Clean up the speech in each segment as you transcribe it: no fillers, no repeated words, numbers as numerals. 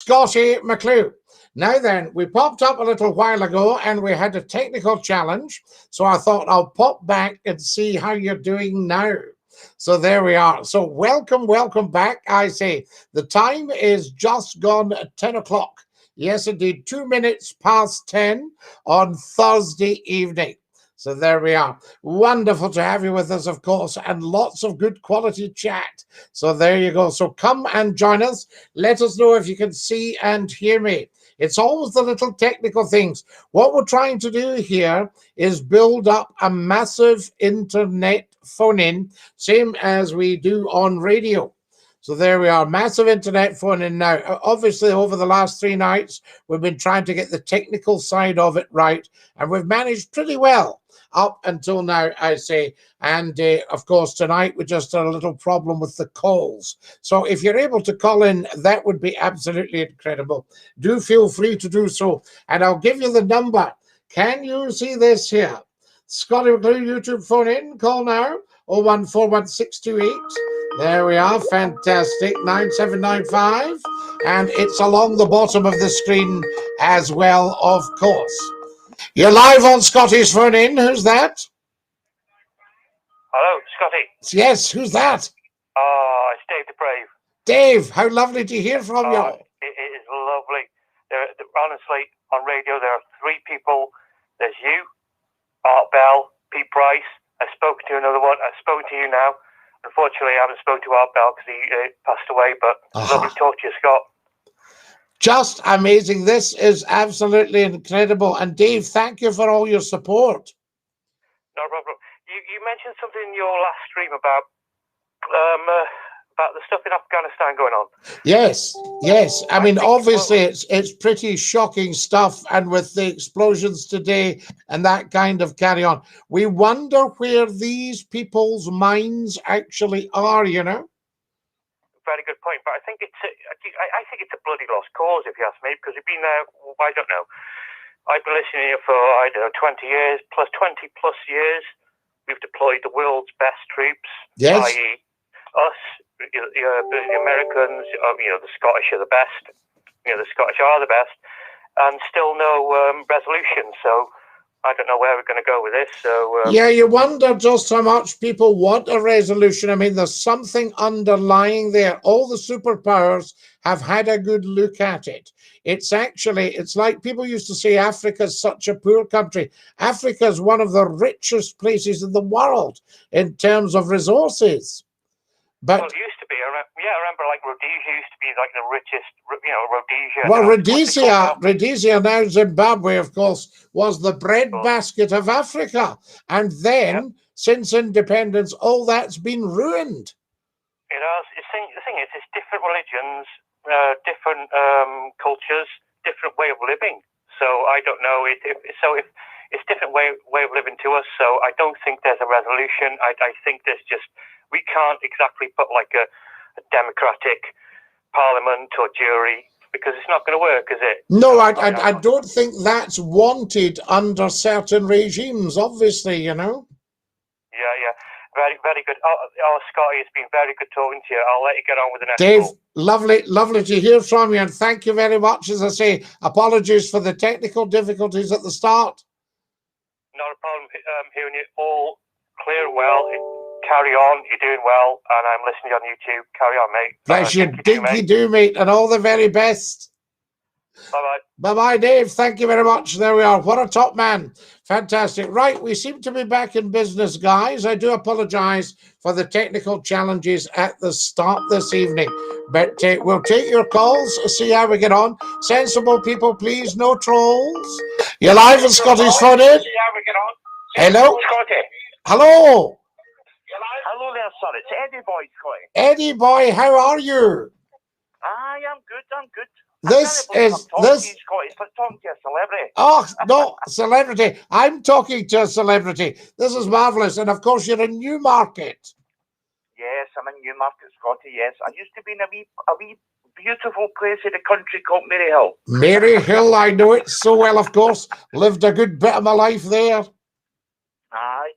Scottie McCLUE. Now then, we popped up a little while ago and we had a technical challenge. So I thought I'll pop back and see how you're doing now. So there we are. So welcome back. I say the time is just gone at 10 o'clock. Yes, indeed, 2 minutes past 10 on Thursday evening. So there we are. Wonderful to have you with us, of course, and lots of good quality chat. So there you go. So come and join us. Let us know if you can see and hear me. It's always the little technical things. What we're trying to do here is build up a massive internet phone-in, same as we do on radio. So there we are, massive internet phone-in now. Obviously, over the last 3 nights, we've been trying to get the technical side of it right, and we've managed pretty well up until now, I say. And of course, tonight we just had a little problem with the calls. So if you're able to call in, that would be absolutely incredible. Do feel free to do so. And I'll give you the number. Can you see this here? Scottie McCLUE YouTube phone in. Call now. 0141628. There we are. Fantastic. 9795. And it's along the bottom of the screen as well, of course. You're live on Scottie's phone in. Who's that? Hello, Scottie. Yes, who's that? Oh, it's Dave the Brave. Dave, how lovely to hear from you. It is lovely. Honestly, on radio, there are 3 people. There's you, Art Bell, Pete Price. I've spoken to another one. I've spoken to you now. Unfortunately, I haven't spoken to Art Bell because he passed away, but lovely to talk to you, Scott. Just amazing. This is absolutely incredible. And Dave, thank you for all your support. No problem. You mentioned something in your last stream about the stuff in Afghanistan going on. Yes. I mean, obviously, it's pretty shocking stuff, and with the explosions today and that kind of carry on, we wonder where these people's minds actually are. You know. Very good point, but I think it's a bloody lost cause, if you ask me, because we've been there. I don't know. I've been listening here for 20 years, plus 20 plus years. We've deployed the world's best troops, yes, i.e., us, the Americans. The Scottish are the best. The Scottish are the best, and still no resolution. So I don't know where we're going to go with this. So yeah, you wonder just how much people want a resolution. I mean, there's something underlying there. All the superpowers have had a good look at it. It's like people used to say Africa's such a poor country. Africa is one of the richest places in the world in terms of resources. But well, it used to be. I remember like Rhodesia used to be like the richest. Well, Rhodesia, now Zimbabwe, of course, was the breadbasket of Africa. And then, since independence, all that's been ruined. It has. The thing is, it's different religions, different cultures, different way of living. So I don't know if it's different way of living to us. So I don't think there's a resolution. I think there's just, we can't exactly put like a democratic parliament or jury, because it's not going to work, is it? No, I don't think that's wanted under certain regimes, obviously, you know. Yeah. Very good. Oh, Scottie, it's been very good talking to you. I'll let you get on with the next Dave, call. lovely to hear from you, and thank you very much. As I say, apologies for the technical difficulties at the start. Not a problem. Hearing you all clear and well. Carry on. You're doing well, and I'm listening on YouTube. Carry on, mate. Bless you. Dinky do, mate, and all the very best. Bye-bye. Bye-bye, Dave. Thank you very much. There we are. What a top man. Fantastic. Right, we seem to be back in business, guys. I do apologize for the technical challenges at the start this evening, but we'll take your calls, see how we get on. Sensible people, please, no trolls. You're live on Scottie's phone in. Hello? Scottie. Hello. Hello there, son. It's Eddie Boy, Scottie. Eddie boy, how are you? I'm good. This is Scottie. It's like talking to a celebrity. Oh, no, celebrity. I'm talking to a celebrity. This is marvellous. And of course, you're in Newmarket. Yes, I'm in Newmarket, Scottie, yes. I used to be in a wee beautiful place in the country called Maryhill. Maryhill, I know it so well, of course. Lived a good bit of my life there. Aye.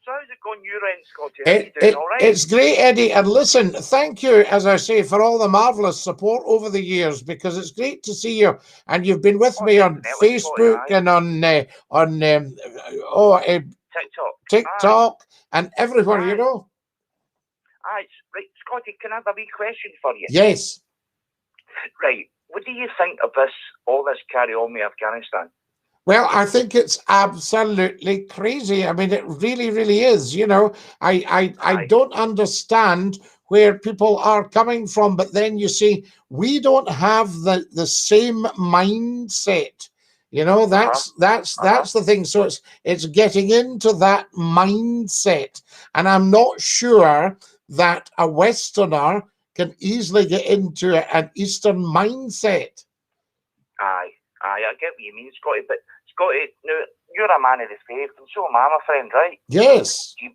So how's it going your end, Scottie? How you doing? All right? It's great, Eddie. And listen, thank you, as I say, for all the marvellous support over the years, because it's great to see you. And you've been with me on Facebook and on TikTok and everywhere, you know. Right, Scottie, can I have a wee question for you? Yes. Right. What do you think of all this carry on with Afghanistan? Well, I think it's absolutely crazy. I mean, it really, really is. You know, I don't understand where people are coming from, but then you see, we don't have the same mindset. You know, that's the thing. So it's getting into that mindset, and I'm not sure that a Westerner can easily get into an Eastern mindset. Aye, I get what you mean, Scottie, but Scottie, now, you're a man of the faith, and so am I, my friend, right? Yes. Do you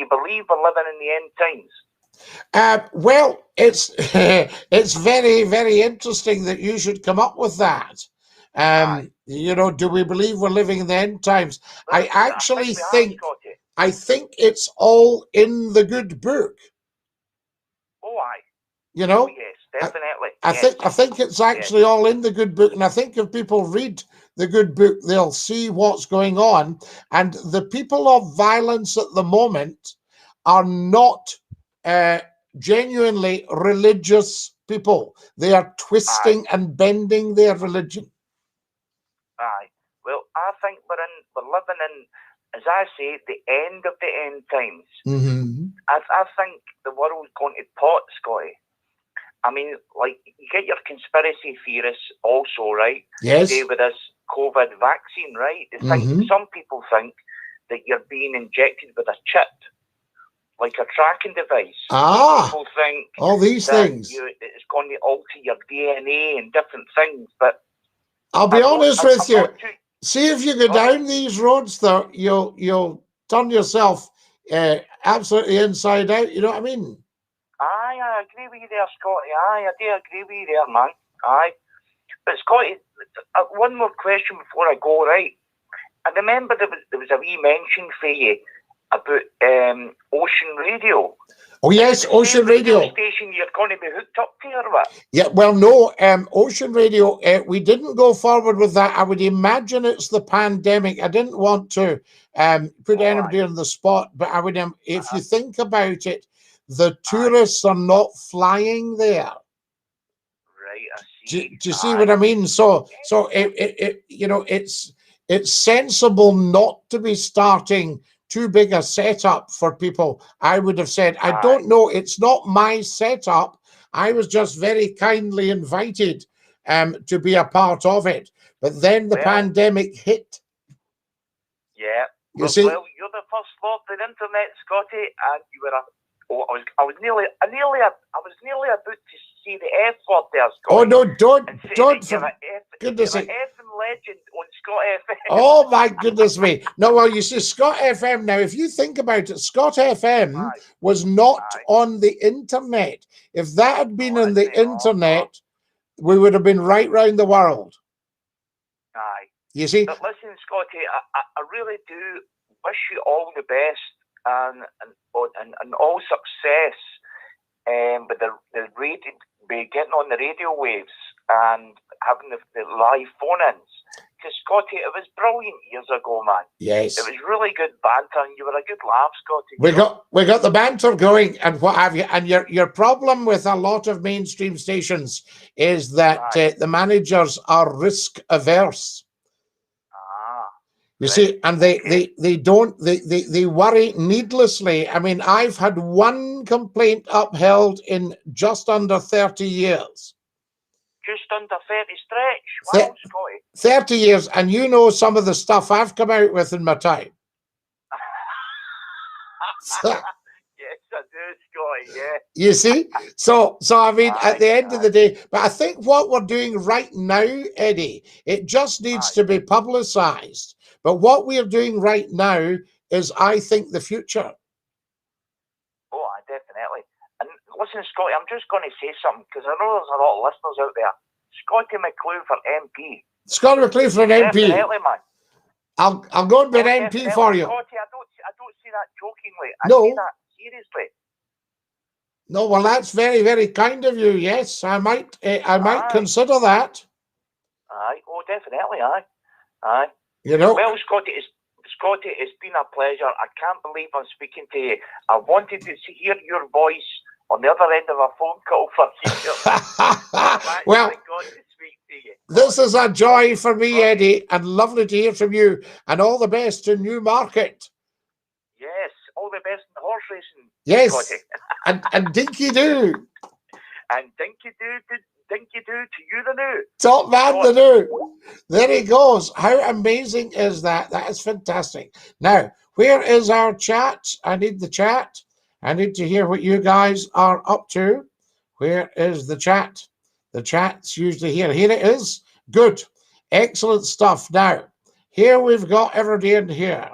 believe we're living in the end times? Well, it's it's very, very interesting that you should come up with that. You know, do we believe we're living in the end times? I actually think it's all in the good book. Oh, aye. You know, yes, definitely. I think it's actually all in the good book, and I think if people read the good book, they'll see what's going on. And the people of violence at the moment are not genuinely religious people. They are twisting and bending their religion. Aye. Well, I think we're living in, as I say, the end of the end times. Mm-hmm. I think the world's going to pot, Scottie. I mean, like, you get your conspiracy theorists also, right? Yes. Today with this COVID vaccine, right? They think, some people think that you're being injected with a chip, like a tracking device. People think all these things. It's going to alter your DNA and different things, but I'll be honest with you. See, if you go down these roads, though, you'll turn yourself absolutely inside out. You know what I mean? Aye, I agree with you there, Scottie. Aye, I do agree with you there, man. Aye. But Scottie, one more question before I go, right? I remember there was a wee mention for you about Ocean Radio. Oh, yes, Ocean Radio. Station you're going to be hooked up to, or what? Yeah, well, no, Ocean Radio, we didn't go forward with that. I would imagine it's the pandemic. I didn't want to put anybody on the spot, but I would, if you think about it, the tourists are not flying there. Right, I see. Do you see what I mean? So it you know, it's sensible not to be starting too big a setup for people. I would have said, I don't know, it's not my setup. I was just very kindly invited to be a part of it. But then the pandemic hit. Yeah. You see? Well, you're the first lord of the internet, Scottie, and you were I was nearly about to see the F word there, Scottie. Oh no, don't goodness sake. Effing legend on Scott FM. Oh my goodness me. No, well, you see, Scott FM now, if you think about it, Scott FM was not on the internet. If that had been on the internet, we would have been right round the world. Aye. You see? But listen, Scottie, I really do wish you all the best and all success with the radio, getting on the radio waves and having the live phone-ins. Because, Scottie, it was brilliant years ago, man. Yes. It was really good banter, and you were a good laugh, Scottie. We got the banter going and what have you. And your problem with a lot of mainstream stations is that the managers are risk averse. You see, and they worry needlessly. I mean, I've had one complaint upheld in just under 30 years. Just under 30 stretch. Wow, Scottie. 30 years, and you know some of the stuff I've come out with in my time. Yes, I do, Scottie, yeah. You see? So I mean, at the end of the day, but I think what we're doing right now, Eddie, it just needs to be publicized. But what we are doing right now is, I think, the future. Oh, definitely. And listen, Scottie, I'm just going to say something, because I know there's a lot of listeners out there. Scottie McClue for MP. Scottie McClue for an MP. Definitely, man. I'll go and be an MP for you. Scottie, I don't see say that jokingly. I No. say that seriously. No, well, that's very, very kind of you. Yes, I might Aye. consider that. Aye. Oh, definitely. Aye. Aye. You know. Well, Scottie, it's been a pleasure. I can't believe I'm speaking to you. I wanted to hear your voice on the other end of a phone call for years. Well, got to speak to you. This is a joy for me, Eddie, and lovely to hear from you. And all the best in Newmarket. Yes, all the best in horse racing. Yes, Scottie. and dinky do. And dinky do to you the new. Top man the new. There he goes. How amazing is that? That is fantastic. Now, where is our chat? I need the chat. I need to hear what you guys are up to. Where is the chat? The chat's usually here. Here it is. Good. Excellent stuff. Now, here we've got everybody in here.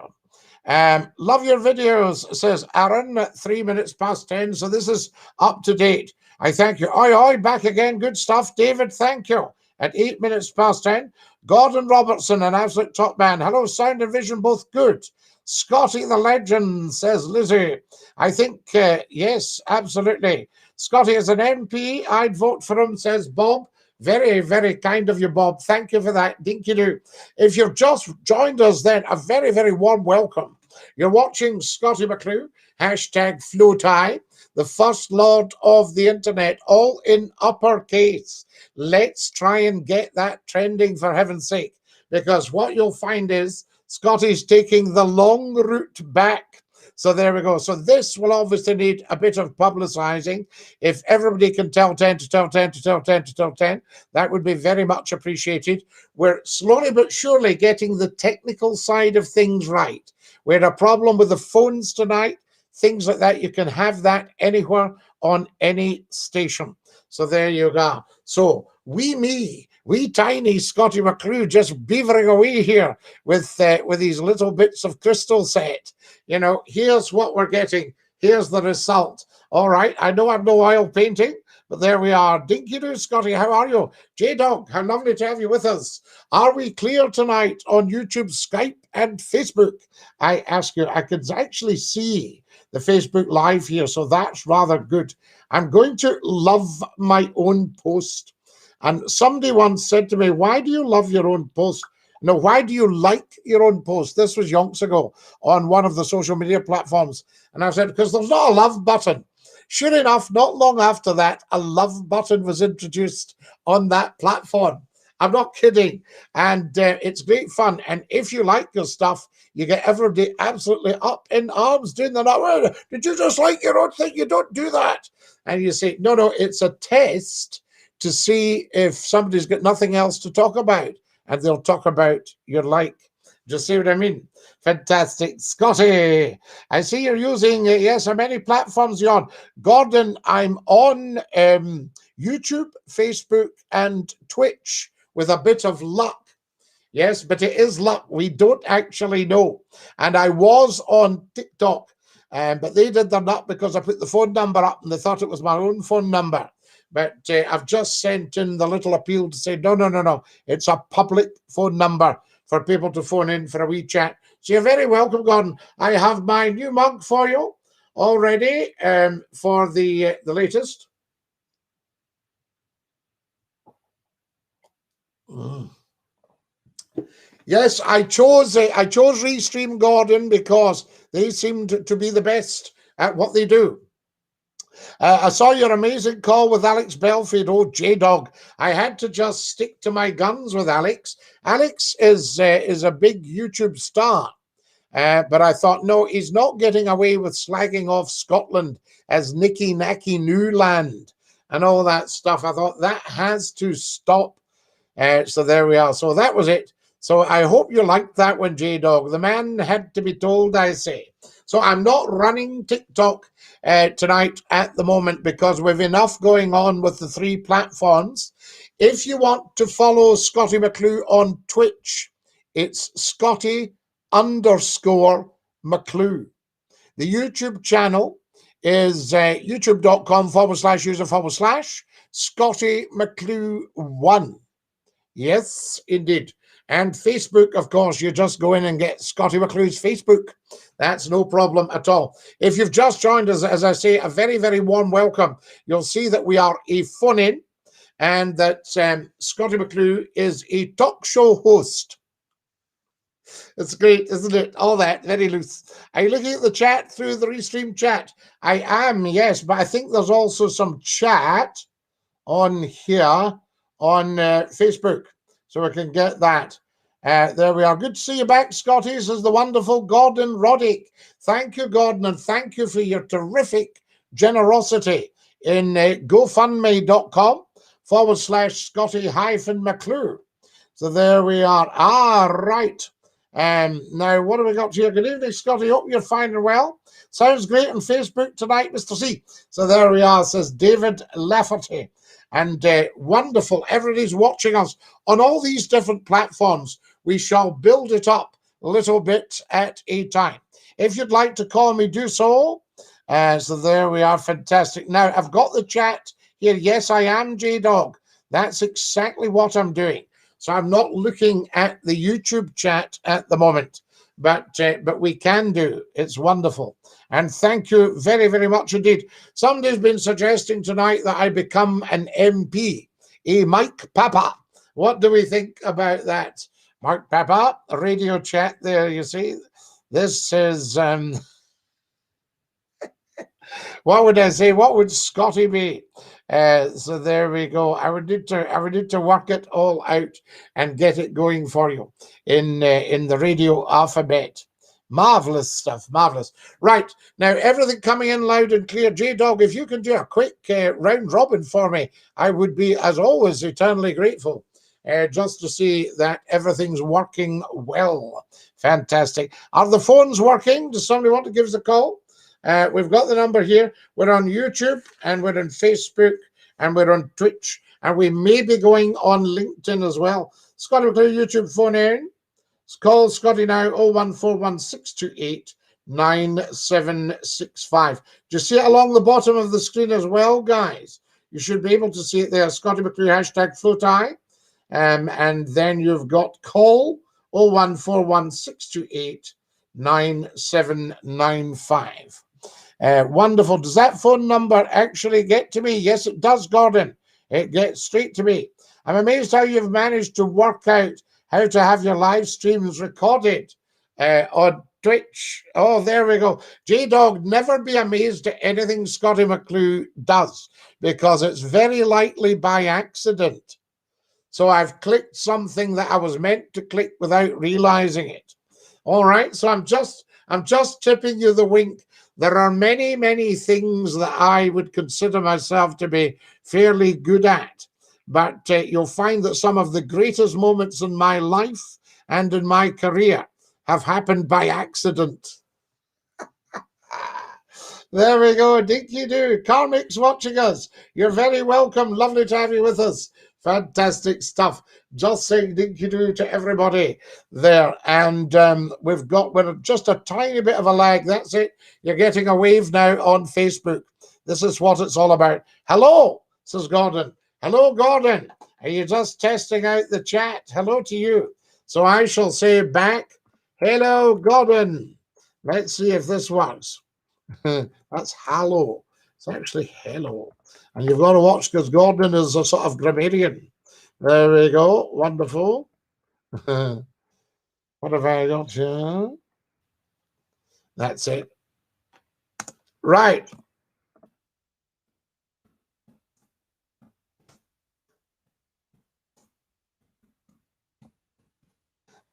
Love your videos, says Aaron, at 3 minutes past 10. So this is up to date. I thank you. Oi, back again. Good stuff. David, thank you. At 8 minutes past 10. Gordon Robertson, an absolute top man. Hello, sound and vision, both good. Scottie the legend, says Lizzie. I think, yes, absolutely. Scottie is an MP. I'd vote for him, says Bob. Very, very kind of you, Bob. Thank you for that. Dinky-doo. If you've just joined us, then a very, very warm welcome. You're watching Scottie McClue, hashtag FlowTie, the first lord of the internet, all in uppercase. Let's try and get that trending, for heaven's sake, because what you'll find is Scottie's taking the long route back. So there we go. So this will obviously need a bit of publicizing. If everybody can tell 10 to tell 10 to tell 10 to tell 10, that would be very much appreciated. We're slowly but surely getting the technical side of things right. We had a problem with the phones tonight, things like that. You can have that anywhere on any station. So there you go. So wee tiny Scottie McClue just beavering away here with these little bits of crystal set. You know, here's what we're getting. Here's the result. All right, I know I'm no oil painting, but there we are. Dinky-doo, Scottie, how are you? J-Dog, how lovely to have you with us. Are we clear tonight on YouTube, Skype, and Facebook? I ask you, I can actually see the Facebook Live here, so that's rather good. I'm going to love my own post. And somebody once said to me, why do you love your own post? No, why do you like your own post? This was yonks ago on one of the social media platforms. And I said, because there's not a love button. Sure enough, not long after that, a love button was introduced on that platform. I'm not kidding. And it's great fun. And if you like your stuff, you get everybody absolutely up in arms doing the not. Did you just like your own thing? You don't do that. And you say, no, it's a test to see if somebody's got nothing else to talk about. And they'll talk about your like. Just see what I mean? Fantastic. Scottie, I see you're using, yes, how many platforms you're on? Gordon, I'm on YouTube, Facebook, and Twitch with a bit of luck. Yes, but it is luck. We don't actually know. And I was on TikTok, but they did their nut because I put the phone number up and they thought it was my own phone number. But I've just sent in the little appeal to say, no. It's a public phone number for people to phone in for a wee chat. So you're very welcome, Gordon. I have my new mug for you already for the latest. Yes, I chose Restream, Gordon, because they seem to be the best at what they do. I saw your amazing call with Alex Belfield. Oh, J-Dog. I had to just stick to my guns with Alex. Alex is a big YouTube star. But I thought, no, he's not getting away with slagging off Scotland as Nicky Nacky Newland and all that stuff. I thought that has to stop. So there we are. So that was it. So I hope you liked that one, J-Dog. The man had to be told, I say. So I'm not running TikTok tonight at the moment because we've enough going on with the 3 platforms. If you want to follow Scottie McClue on Twitch, it's Scottie_McClue. The YouTube channel is youtube.com/user/Scottie McClue 1. Yes, indeed. And Facebook, of course, you just go in and get Scottie McClue's Facebook. That's no problem at all. If you've just joined us, as I say, a very, very warm welcome. You'll see that we are a phone-in and that Scottie McClue is a talk show host. It's great, isn't it? All that, very loose. Are you looking at the chat through the Restream chat? I am, yes, but I think there's also some chat on here on Facebook, so we can get that. There we are. Good to see you back, Scottie, says the wonderful Gordon Roddick. Thank you, Gordon, and thank you for your terrific generosity in gofundme.com/Scottie-McClue. So there we are. Right. Now, what have we got here? Good evening, Scottie. Hope you're fine and well. Sounds great on Facebook tonight, Mr. C. So there we are, says David Lafferty. And wonderful. Everybody's watching us on all these different platforms. We shall build it up a little bit at a time. If you'd like to call me, do so. So there we are. Fantastic. Now, I've got the chat here. Yes, I am J-Dog. That's exactly what I'm doing. So I'm not looking at the YouTube chat at the moment, but we can do. It's wonderful. And thank you very, very much indeed. Somebody's been suggesting tonight that I become an MP, a Mike Papa. What do we think about that? Mike Papa, radio chat there, you see. This is, what would I say? What would Scottie be? So there we go. I would need to work it all out and get it going for you in the radio alphabet. Marvelous stuff, marvelous. Right now, everything coming in loud and clear. J-Dog, if you can do a quick round robin for me, I would be, as always, eternally grateful. Just to see that everything's working well. Fantastic. Are the phones working? Does somebody want to give us a call? We've got the number here. We're on YouTube and we're on Facebook and we're on Twitch and we may be going on LinkedIn as well. Scottie McClue YouTube phone in. Call Scottie now 01416289765. Do you see it along the bottom of the screen as well, guys? You should be able to see it there. Scottie McClue #FloatI. And then you've got call 01416289795. Wonderful. Does that phone number actually get to me? Yes, it does, Gordon. It gets straight to me. I'm amazed how you've managed to work out how to have your live streams recorded on Twitch. Oh, there we go. J-Dog, never be amazed at anything Scottie McClue does because it's very likely by accident. So I've clicked something that I was meant to click without realizing it. All right, so I'm just tipping you the wink. There are many, many things that I would consider myself to be fairly good at. But you'll find that some of the greatest moments in my life and in my career have happened by accident. There we go. Dinky do. Karmic's watching us. You're very welcome. Lovely to have you with us. Fantastic stuff. Just saying dinky do to everybody there. And we're just a tiny bit of a lag. That's it. You're getting a wave now on Facebook. This is what it's all about. Hello, says Gordon. Hello, Gordon. Are you just testing out the chat? Hello to you. So I shall say back, hello, Gordon. Let's see if this works. That's hello. It's actually hello. And you've got to watch because Gordon is a sort of grammarian. There we go. Wonderful. What have I got here? That's it. Right.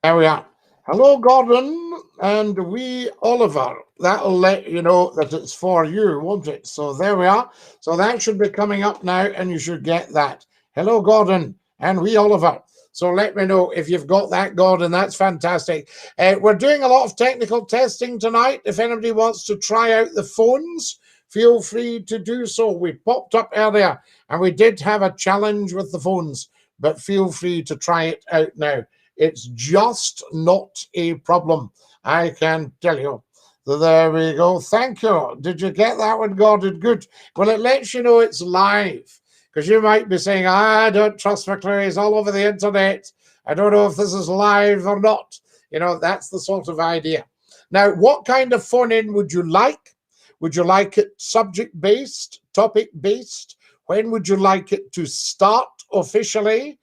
There we are. Hello, Gordon, and we, Oliver. That'll let you know that it's for you, won't it? So there we are. So that should be coming up now, and you should get that. Hello, Gordon, and we, Oliver. So let me know if you've got that, Gordon. That's fantastic. We're doing a lot of technical testing tonight. If anybody wants to try out the phones, feel free to do so. We popped up earlier, and we did have a challenge with the phones, but feel free to try it out now. It's just not a problem, I can tell you. So there we go. Thank you. Did you get that one, Gordon? Good. Well, it lets you know it's live. because you might be saying, I don't trust McClue, he's all over the internet. I don't know if this is live or not. You know, that's the sort of idea. Now, what kind of phone-in would you like? Would you like it subject-based, topic-based? When would you like it to start officially?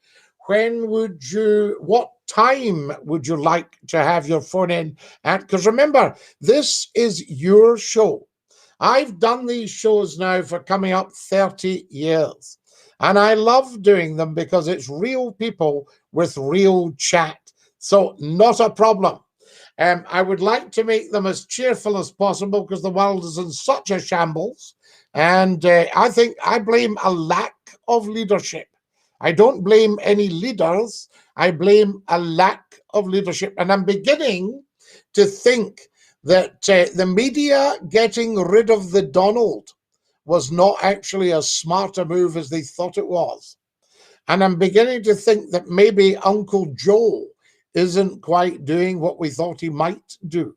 What time would you like to have your phone in at? Because remember, this is your show. I've done these shows now for coming up 30 years. And I love doing them because it's real people with real chat. So not a problem. I would like to make them as cheerful as possible because the world is in such a shambles. And I think I blame a lack of leadership. I don't blame any leaders. I blame a lack of leadership. And I'm beginning to think that the media getting rid of the Donald was not actually as smart a move as they thought it was. And I'm beginning to think that maybe Uncle Joe isn't quite doing what we thought he might do.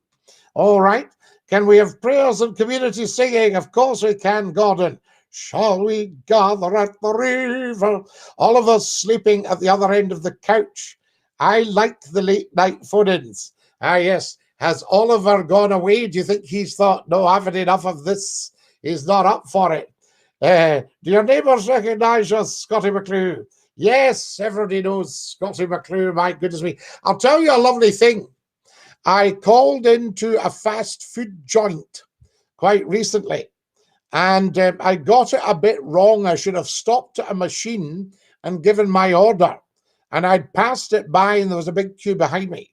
All right. Can we have prayers and community singing? Of course we can, Gordon. Shall we gather at the river? All of us sleeping at the other end of the couch. I like the late night phone-ins. Ah, yes. Has Oliver gone away? Do you think he's thought, no, I've had enough of this? He's not up for it. Do your neighbours recognise you, Scottie McClue? Yes, everybody knows Scottie McClue. My goodness me. I'll tell you a lovely thing. I called into a fast food joint quite recently, and I got it a bit wrong. I should have stopped at a machine and given my order, and I'd passed it by, and there was a big queue behind me.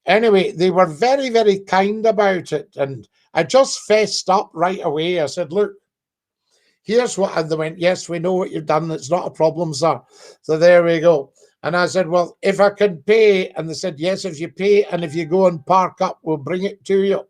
Anyway, they were very, very kind about it, and I just fessed up right away. I said, look, here's what, and they went, yes, we know what you've done. It's not a problem, sir. So there we go. And I said, well, if I can pay, and they said, yes, if you pay, and if you go and park up, we'll bring it to you.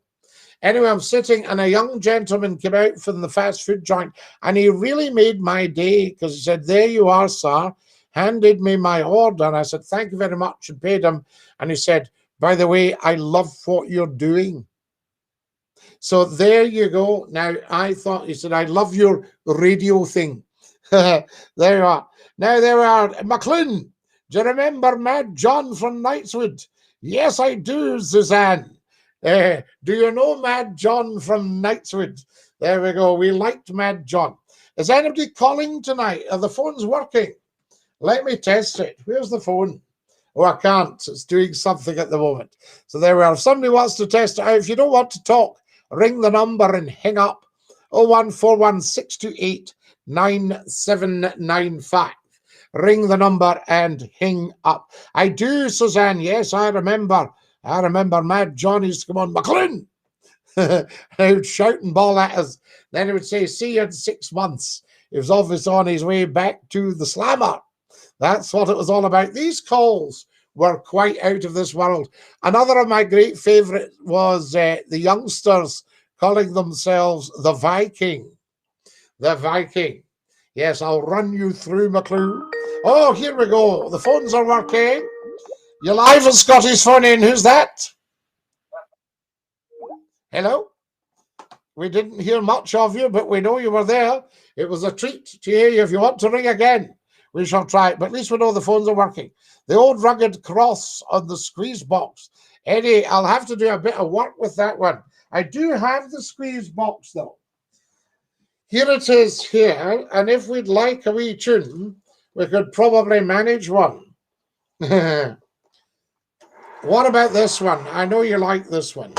Anyway, I'm sitting, and a young gentleman came out from the fast food joint, and he really made my day, because he said, there you are, sir, handed me my order. And I said, thank you very much, and paid him. And he said, by the way, I love what you're doing. So there you go. Now, I thought, he said, I love your radio thing. There you are. Now, there we are. McClue, do you remember Mad John from Knightswood? Yes, I do, Suzanne. Do you know Mad John from Knightswood? There we go. We liked Mad John. Is anybody calling tonight? Are the phones working? Let me test it. Where's the phone? Oh, I can't. It's doing something at the moment. So there we are. If somebody wants to test it out, if you don't want to talk, ring the number and hang up. 01416289795. Ring the number and hang up. I do, Suzanne. Yes, I remember. Mad John used to come on, McClue. He would shout and bawl at us. Then he would say, see you in 6 months. He was obviously on his way back to the slammer. That's what it was all about. These calls were quite out of this world. Another of my great favourite was the youngsters calling themselves the Viking. The Viking. Yes, I'll run you through, McClue. Oh, here we go. The phones are working. You're live on Scotty's phone in. Who's that? Hello? We didn't hear much of you, but we know you were there. It was a treat to hear you. If you want to ring again, we shall try it, but at least we know the phones are working. The old rugged cross on the squeeze box. Eddie, I'll have to do a bit of work with that one. I do have the squeeze box, though. Here it is here, and if we'd like a wee tune, we could probably manage one. What about this one? I know you like this one.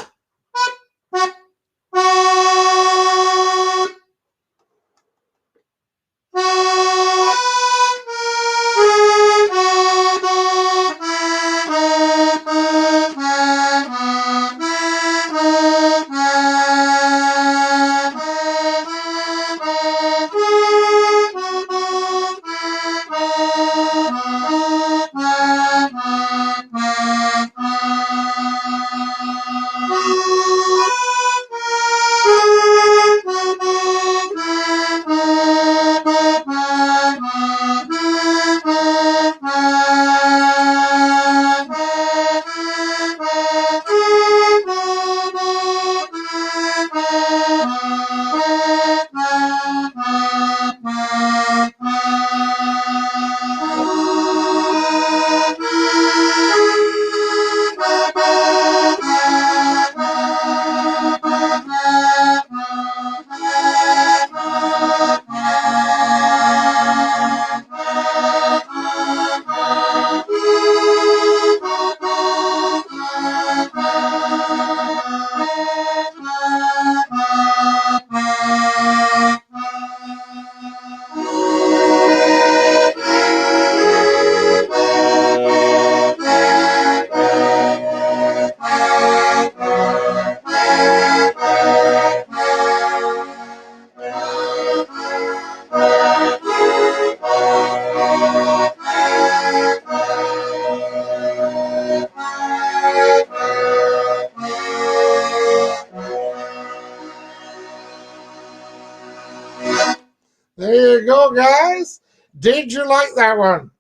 go, guys. Did you like that one?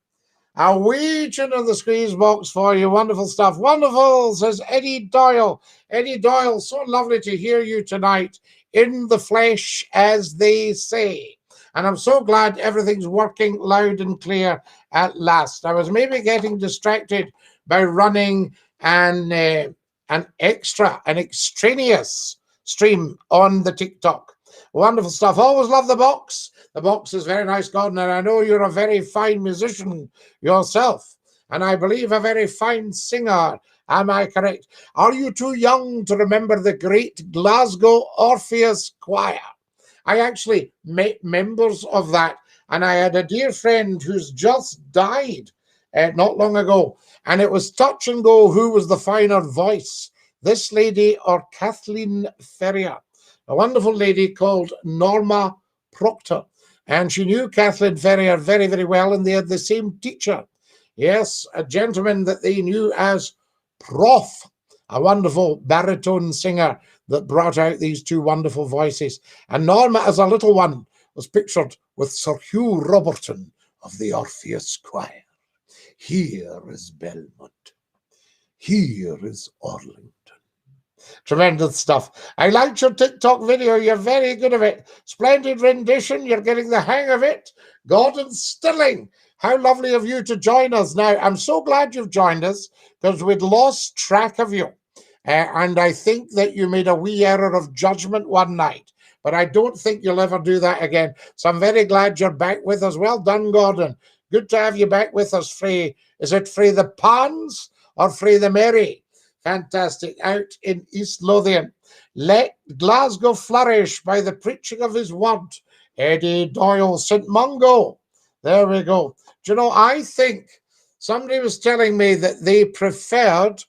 A wee tune of the squeeze box for you. Wonderful stuff. Wonderful, says Eddie Doyle. Eddie Doyle, so lovely to hear you tonight in the flesh, as they say. And I'm so glad everything's working loud and clear at last. I was maybe getting distracted by running an extraneous stream on the TikTok. Wonderful stuff. Always love the box. The box is very nice, Gordon, and I know you're a very fine musician yourself, and I believe a very fine singer. Am I correct? Are you too young to remember the great Glasgow Orpheus Choir? I actually met members of that, and I had a dear friend who's just died not long ago, and it was touch and go who was the finer voice, this lady or Kathleen Ferrier, a wonderful lady called Norma Proctor. And she knew Kathleen Ferrier very, very well, and they had the same teacher. Yes, a gentleman that they knew as Prof, a wonderful baritone singer that brought out these two wonderful voices. And Norma, as a little one, was pictured with Sir Hugh Roberton of the Orpheus Choir. Here is Belmont. Here is Orlington. Tremendous stuff. I liked your TikTok video. You're very good at it. Splendid rendition. You're getting the hang of it. Gordon Stilling, how lovely of you to join us now. I'm so glad you've joined us because we'd lost track of you. And I think that you made a wee error of judgment one night. But I don't think you'll ever do that again. So I'm very glad you're back with us. Well done, Gordon. Good to have you back with us, Frey. Is it Frey the Pans or Frey the Merry? Fantastic. Out in East Lothian. Let Glasgow flourish by the preaching of his word. Eddie Doyle, St. Mungo. There we go. Do you know, I think somebody was telling me that they preferred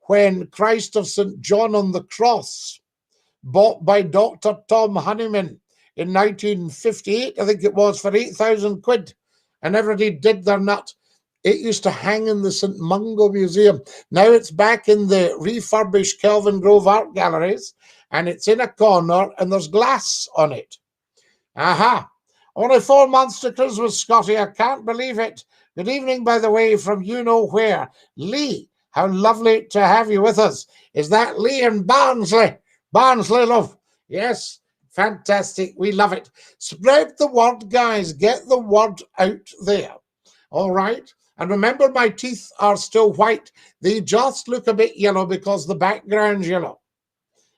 when Christ of St. John on the Cross, bought by Dr. Tom Honeyman in 1958, I think it was, for 8,000 quid. And everybody did their nut. It used to hang in the St. Mungo Museum. Now it's back in the refurbished Kelvin Grove Art Galleries, and it's in a corner, and there's glass on it. Aha. Only 4 months to Christmas, Scotty. I can't believe it. Good evening, by the way, from you-know-where. Lee, how lovely to have you with us. Is that Lee and Barnsley? Barnsley, love. Yes, fantastic. We love it. Spread the word, guys. Get the word out there. All right? And remember, my teeth are still white. They just look a bit yellow because the background's yellow.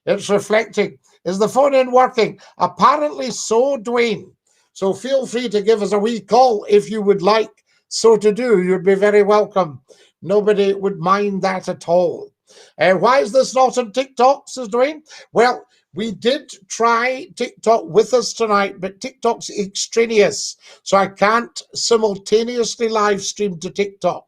It's reflecting. Is the phone in working? Apparently so, Dwayne. So feel free to give us a wee call if you would like so to do. You'd be very welcome. Nobody would mind that at all. Why is this not on TikTok, says Dwayne? Well, we did try TikTok with us tonight, but TikTok's extraneous, so I can't simultaneously live stream to TikTok.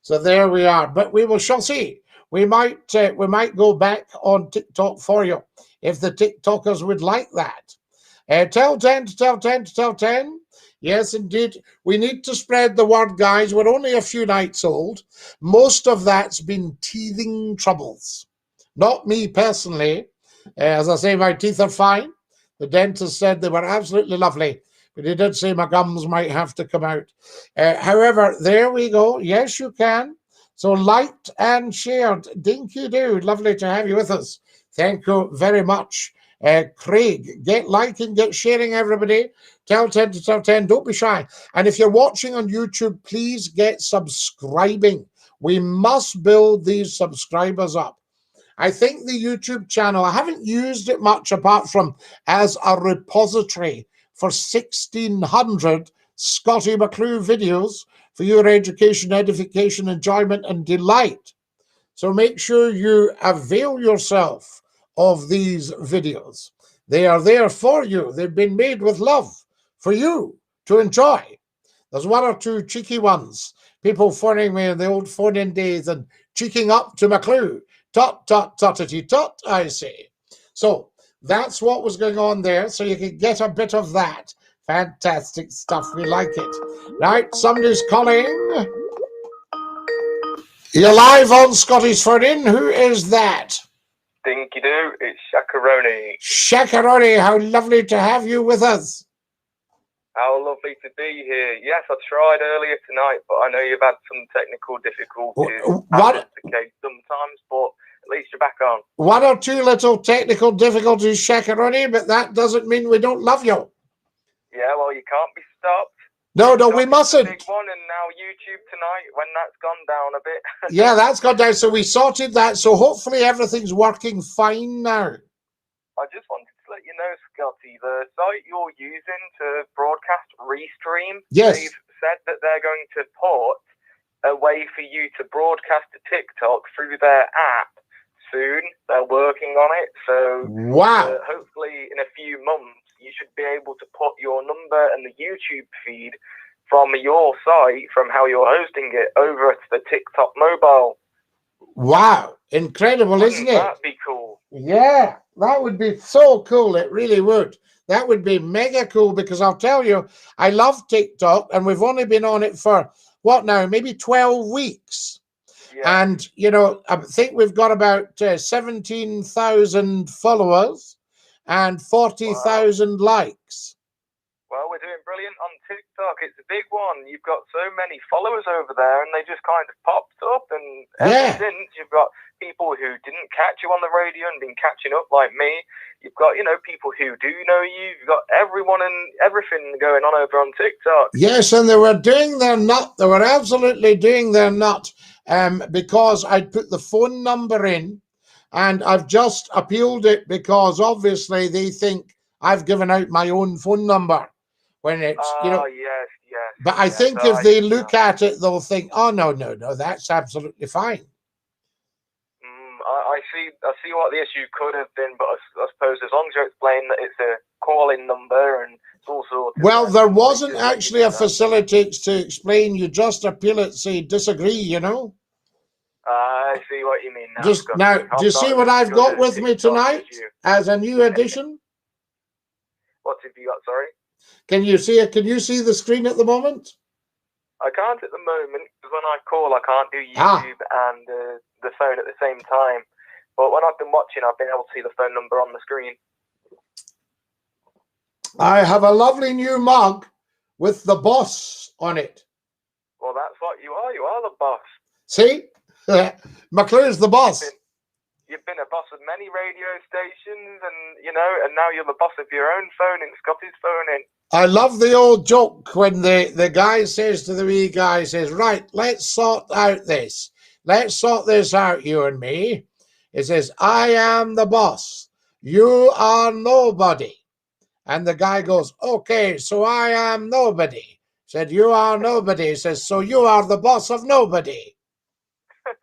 So there we are. But we shall see. We might go back on TikTok for you if the TikTokers would like that. Tell 10 to tell 10 to tell 10. Yes, indeed. We need to spread the word, guys. We're only a few nights old. Most of that's been teething troubles. Not me personally. As I say, my teeth are fine. The dentist said they were absolutely lovely, but he did say my gums might have to come out. However, there we go. Yes, you can. So liked and shared. Dinky dude. Lovely to have you with us. Thank you very much. Craig, get liking, get sharing, everybody. Tell 10 to tell 10. Don't be shy. And if you're watching on YouTube, please get subscribing. We must build these subscribers up. I think the YouTube channel, I haven't used it much apart from as a repository for 1,600 Scottie McClue videos for your education, edification, enjoyment, and delight. So make sure you avail yourself of these videos. They are there for you. They've been made with love for you to enjoy. There's one or two cheeky ones. People phoning me in the old phone-in days and cheeking up to McClue. Tot, tot, tottity, tot, I say. So that's what was going on there. So you can get a bit of that. Fantastic stuff. We like it. Right, somebody's calling. You're live on Scotty's Phone-In. Who is that? Dinky do, it's Shakaroni. Shakaroni, how lovely to have you with us. How lovely to be here. Yes, I tried earlier tonight, but I know you've had some technical difficulties. Sometimes, but at least you're back on. One or two little technical difficulties, Shakaroni, but that doesn't mean we don't love you. Yeah, well, you can't be stopped. No, we mustn't. Big one, and now YouTube tonight, when that's gone down a bit. Yeah, that's gone down. So we sorted that. So hopefully everything's working fine now. I just wanted to let you know, Scotty, the site you're using to broadcast Restream, yes, they've said that they're going to port a way for you to broadcast to TikTok through their app soon. They're working on it. So wow. Hopefully in a few months, you should be able to put your number and the YouTube feed from your site, from how you're hosting it, over to the TikTok mobile. Wow. Incredible, isn't it? That'd be cool. Yeah, that would be so cool. It really would. That would be mega cool, because I'll tell you, I love TikTok, and we've only been on it for, what now, maybe 12 weeks. Yeah. And, you know, I think we've got about 17,000 followers and 40,000 likes. Well, we're doing brilliant on TikTok. It's a big one. You've got so many followers over there, and they just kind of popped up. And ever since, you've got people who didn't catch you on the radio and been catching up like me. You've got, you know, people who do know you. You've got everyone and everything going on over on TikTok. Yes, and they were doing their nut. They were absolutely doing their nut, because I'd put the phone number in, and I've just appealed it because obviously they think I've given out my own phone number. When it's, you know, yes. But I think if they look at it, they'll think, oh, no, that's absolutely fine. I see what the issue could have been, but I suppose as long as you explain that it's a call-in number and it's all sorts. Well, there wasn't actually a facility to explain. You just appeal it, say disagree, you know. I see what you mean now. Do you see what I've got with me tonight as a new addition? What have you got, sorry? Can you see it? Can you see the screen at the moment? I can't at the moment, because when I call, I can't do YouTube and the phone at the same time. But when I've been watching, I've been able to see the phone number on the screen. I have a lovely new mug with the boss on it. Well, that's what you are. You are the boss. See? McClue's the boss. You've been a boss of many radio stations, and, you know, and now you're the boss of your own phone in, Scottie's phone in. I love the old joke when the guy says to the wee guy, says, right, let's sort out this. Let's sort this out, you and me. He says, I am the boss. You are nobody. And the guy goes, okay, so I am nobody. Said, you are nobody. He says, so you are the boss of nobody. That's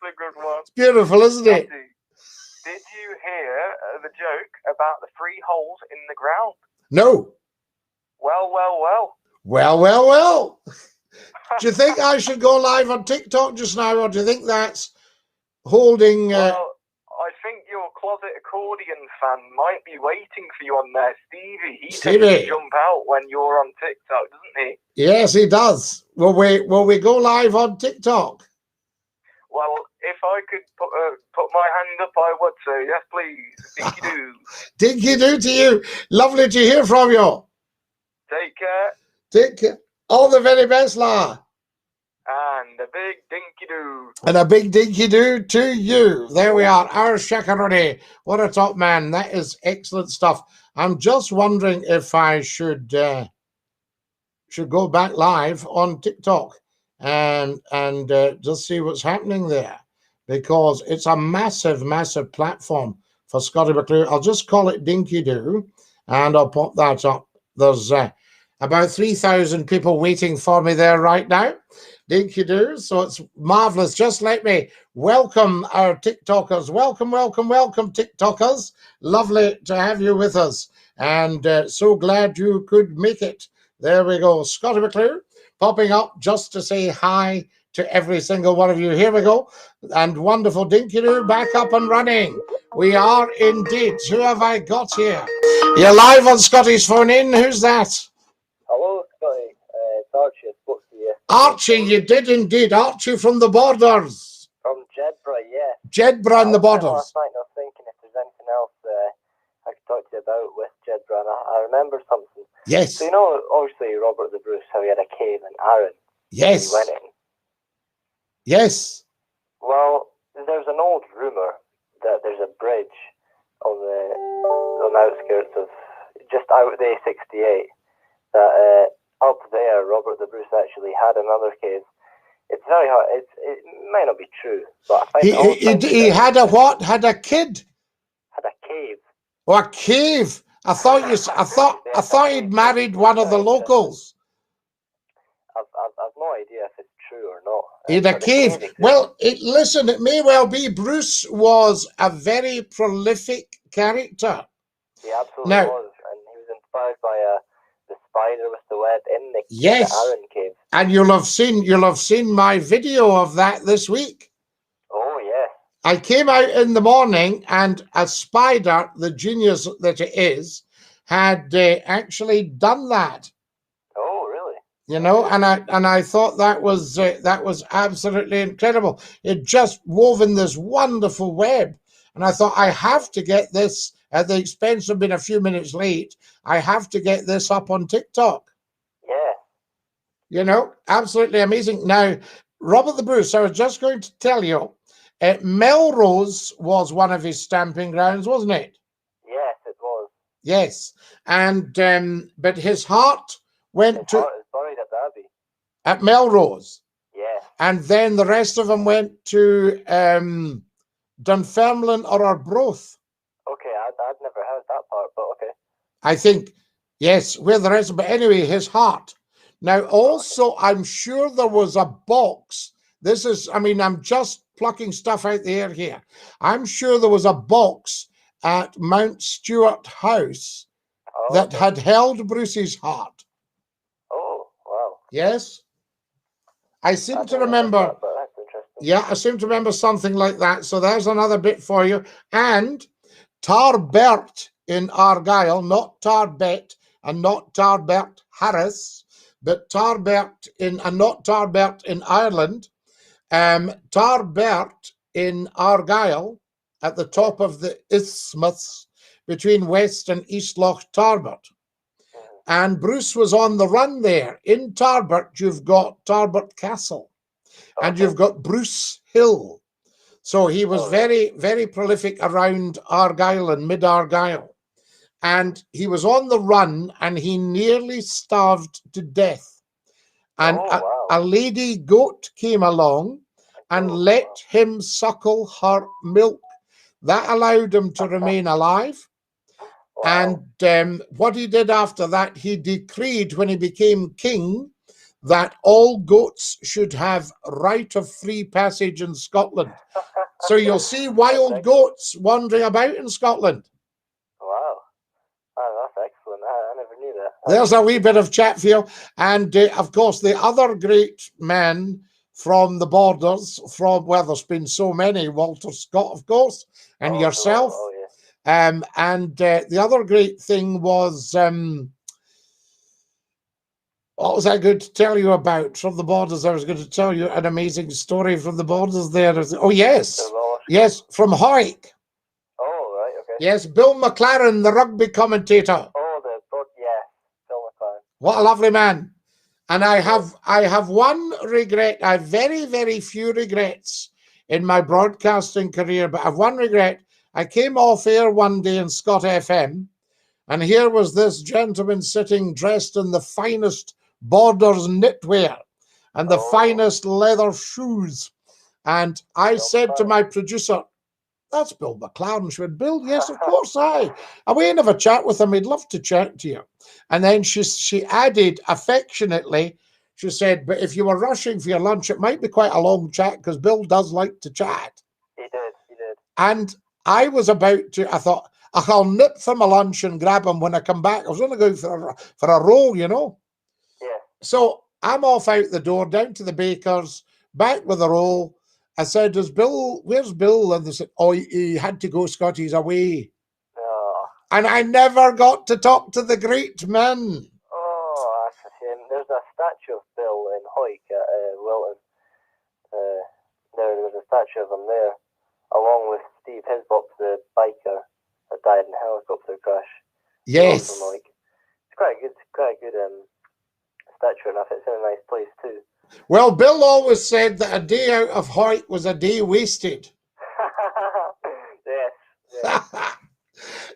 a good one. It's beautiful, isn't it? Did you hear the joke about the 3 holes in the ground? No. Well. Do you think I should go live on TikTok just now, or do you think that's holding... Well, I think your closet accordion fan might be waiting for you on there, Stevie. He tends to jump out when you're on TikTok, doesn't he? Yes, he does. Will we go live on TikTok? Well, if I could put my hand up, I would say, yes, please. Dinky-doo. Dinky-doo to you. Lovely to hear from you. Take care. Take care. All the very best, La. And a big dinky-doo. And a big dinky-doo to you. There we are. Our Shakaroni. What a top man. That is excellent stuff. I'm just wondering if I should go back live on TikTok and just see what's happening there, because it's a massive platform for Scottie McClue. I'll just call it Dinky Doo, and I'll pop that up. There's about 3,000 people waiting for me there right now. Dinky Doo, so it's marvelous. Just let me welcome our TikTokers. Welcome TikTokers. Lovely to have you with us, and so glad you could make it. There we go. Scottie McClue popping up just to say hi to every single one of you. Here we go. And wonderful Dinky-Doo back up and running. We are indeed. Who have I got here? You're live on Scottie's phone in. Who's that? Hello, Scottie. It's Archie. I spoke to you. Archie, you did indeed. Archie from the borders. From Jedburgh, yeah. Jedburgh and the borders. Last night, I was thinking if there's anything else I could talk to you about with Jedburgh. And I remember something Yes. So, you know, obviously, Robert the Bruce, how he had a cave in Arran. Yes. He went in. Yes. Well, there's an old rumour that there's a bridge on the outskirts of, just out of the A68, that up there, Robert the Bruce actually had another cave. It's very hard. It might not be true, but I find He had a what? Had a kid? Had a cave. Oh, a cave. I thought he'd married one of the locals. I've no idea if it's true or not. He had a cave. Well, listen, it may well be. Bruce was a very prolific character. He absolutely was, and he was inspired by the spider with the web in the Arran cave. And you'll have seen my video of that this week. Oh yeah. I came out in the morning, and a spider, the genius that it is, had actually done that. Oh really? You know, and I thought that was absolutely incredible. It just woven this wonderful web, and I thought, I have to get this, at the expense of being a few minutes late. I have to get this up on TikTok. Yeah. You know, absolutely amazing. Now, Robert the Bruce, I was just going to tell you, Melrose was one of his stamping grounds, wasn't it? Yes, it was. Yes, and but his heart went His heart is buried at Derby. At Melrose. Yeah. And then the rest of them went to Dunfermline or Arbroath. Okay, I'd never heard that part, but okay. I think, yes, where the rest, but anyway, his heart. Now, also, I'm sure there was a box. This is, I mean, I'm just plucking stuff out the air here. I'm sure there was a box at Mount Stuart House that had held Bruce's heart. Oh, wow. Yes. I seem to remember. That, but that's interesting. Yeah, I seem to remember something like that. So there's another bit for you. And Tarbert in Argyll, not Tarbet and not Tarbert Harris, but Tarbert not Tarbert in Ireland. Tarbert in Argyll, at the top of the isthmus between West and East Loch Tarbert. And Bruce was on the run there. In Tarbert, you've got Tarbert Castle, and you've got Bruce Hill. So he was very, very prolific around Argyll and mid-Argyll. And he was on the run, and he nearly starved to death. And a lady goat came along and let him suckle her milk. That allowed him to remain alive. And what he did after that, he decreed when he became king that all goats should have right of free passage in Scotland. So you'll see wild goats wandering about in Scotland. Wow. Oh, that's excellent. I never knew that. There's a wee bit of chat for you. And of course, the other great man from the borders, well, there's been so many, Walter Scott, of course, and yourself. Oh, yeah. And the other great thing was, what was I going to tell you about from the borders? I was going to tell you an amazing story from the borders there. Oh, yes. Yes, from Hoyk. Oh, right, okay. Yes, Bill McLaren, the rugby commentator. Oh, yeah, Bill McLaren. What a lovely man. And I have one regret. I have very, very few regrets in my broadcasting career, but I have one regret. I came off air one day in Scott FM, and here was this gentleman sitting dressed in the finest Borders knitwear and the finest leather shoes. And I said to my producer, "That's Bill McLaren." She went, "Bill, yes, of course, I went and have a chat with him. He'd love to chat to you." And then she added affectionately, she said, "But if you were rushing for your lunch, it might be quite a long chat because Bill does like to chat." He did. And I was about to, I thought, I'll nip for my lunch and grab him when I come back. I was going to go for a roll, you know. Yeah. So I'm off out the door, down to the baker's, back with a roll. I said, where's Bill? And they said, "Oh, he had to go, Scott, he's away." Oh. And I never got to talk to the great man. Oh, that's a shame. There's a statue of Bill in Hoyk at Wilton. There's a statue of him there, along with Steve Hisbop, the biker that died in a helicopter crash. Yes. quite good stature enough. It's in a nice place too. Well, Bill always said that a day out of Hoyt was a day wasted. Yes.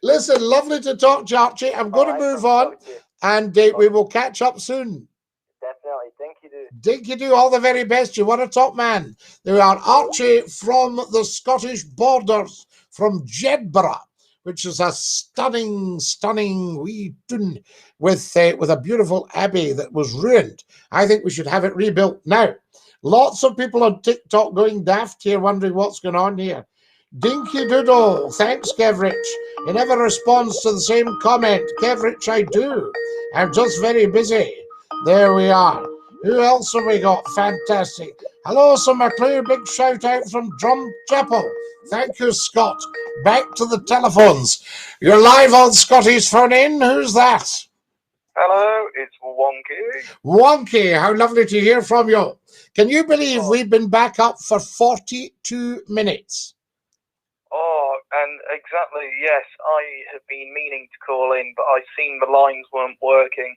Listen, lovely to talk to you, Archie. I'm going to move on, and we will catch up soon. Definitely. Thank you, dude. Dinky do, all the very best. You want a top man. There we are, Archie from the Scottish borders, from Jedburgh, which is a stunning wee town with a beautiful abbey that was ruined. I think we should have it rebuilt now. Lots of people on TikTok going daft here, wondering what's going on here. Dinky Doodle, thanks, Kevrich. He never responds to the same comment. Kevrich, I do. I'm just very busy. There we are. Who else have we got? Fantastic. Hello, Sir McClue. Big shout out from Drum Chapel. Thank you, Scott. Back to the telephones. You're live on Scotty's Phone In. Who's that? Hello, it's Wonky. Wonky, how lovely to hear from you. Can you believe we've been back up for 42 minutes? Oh, and exactly, yes. I have been meaning to call in, but I seen the lines weren't working.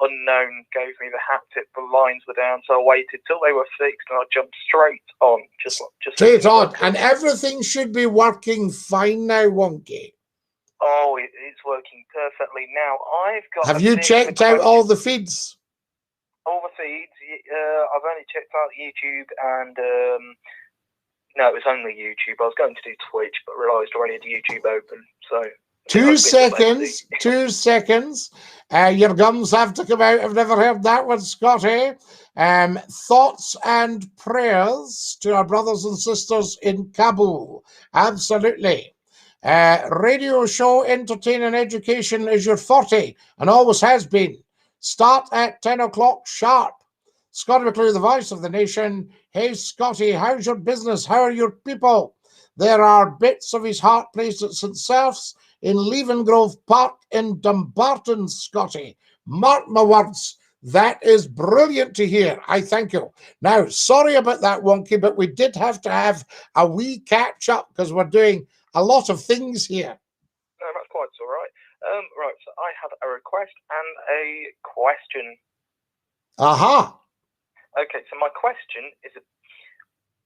Unknown gave me the hat tip, the lines were down, so I waited till they were fixed and I jumped straight on. Just straight on, and everything should be working fine now, Wonky. Oh, it's working perfectly now. I've got. Have you checked out all the feeds? All the feeds. I've only checked out YouTube and no, it was only YouTube. I was going to do Twitch, but realised I already had YouTube open. So 2 seconds. 2 seconds. Your gums have to come out. I've never heard that one, Scotty. Thoughts and prayers to our brothers and sisters in Kabul. Absolutely. Radio show, entertainment, education is your forte and always has been. Start at 10 o'clock sharp. Scottie McClue, the voice of the nation. Hey, Scotty, how's your business? How are your people? There are bits of his heart placed at St. Serph's in Leavengrove Park in Dumbarton, Scotty. Mark my words. That is brilliant to hear. I thank you. Now, sorry about that, Wonky, but we did have to have a wee catch-up because we're doing a lot of things here. No, that's quite all right. Right, so I have a request and a question. Aha. Okay, so my question is,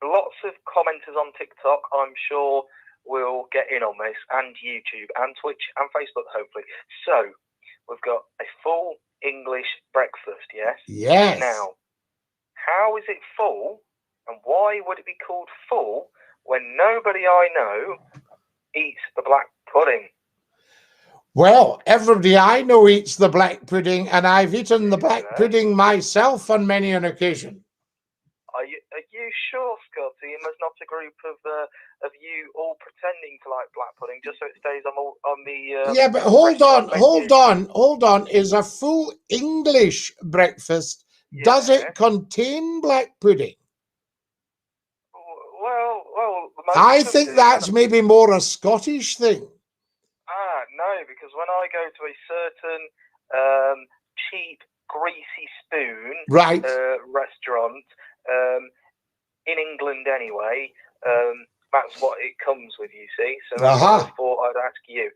lots of commenters on TikTok, I'm sure, will get in on this, and YouTube, and Twitch, and Facebook, hopefully. So, we've got a full English breakfast, yes? Yes. Now, how is it full, and why would it be called full when nobody I know eats the black pudding? Well, everybody I know eats the black pudding, and I've eaten the black pudding myself on many an occasion. Are you sure, Scotty? It must not a group of you all pretending to like black pudding just so it stays on the... yeah, but hold on. Is a full English breakfast, does it contain black pudding? Well, I think that's maybe more a Scottish thing. No, because when I go to a certain cheap, greasy spoon restaurant, in England anyway, that's what it comes with, you see. So that's what I thought I'd ask you.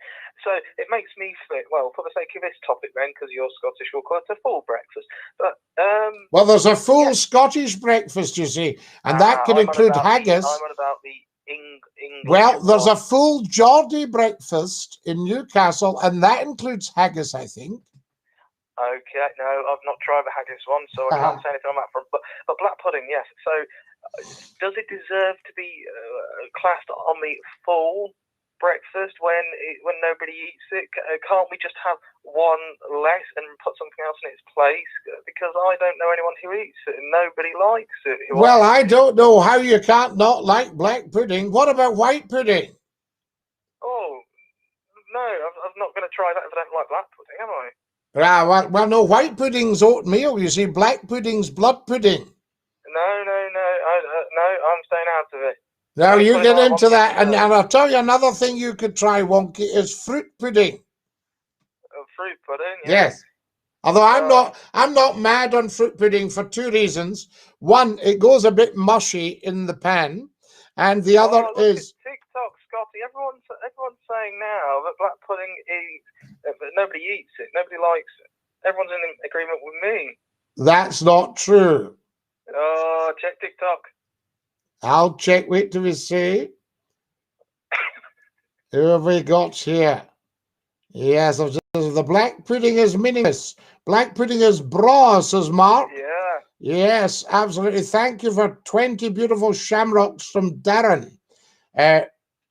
So it makes me think, well, for the sake of this topic then, because you're Scottish, we'll call it a full breakfast. But well, there's a full Scottish breakfast, you see, and that can include haggis. I'm on about the English. Well, there's a full Geordie breakfast in Newcastle, and that includes haggis, I think. Okay, no, I've not tried the haggis one, so I can't say anything on that front. But black pudding, yes. So, does it deserve to be classed on the full breakfast when nobody eats it? Can't we just have one less and put something else in its place? Because I don't know anyone who eats it, and nobody likes it. Well, I don't know how you can't not like black pudding. What about white pudding? Oh, no, I'm not going to try that if I don't like black pudding, am I? Well, no, white pudding's oatmeal, you see. Black pudding's blood pudding. No, I'm staying out of it. Now, you get into that, and I'll tell you another thing you could try, Wonky, is fruit pudding. Fruit pudding? Yes. Although I'm not mad on fruit pudding for two reasons. One, it goes a bit mushy in the pan, and the other is... TikTok, Scotty, everyone's saying now that black pudding but nobody eats it. Nobody likes it. Everyone's in agreement with me. That's not true. Oh, check TikTok. I'll check. Wait till we see. Who have we got here? Yes, the black pudding is meaningless. Black pudding is bra, says Mark. Yeah. Yes, absolutely. Thank you for 20 beautiful shamrocks from Darren.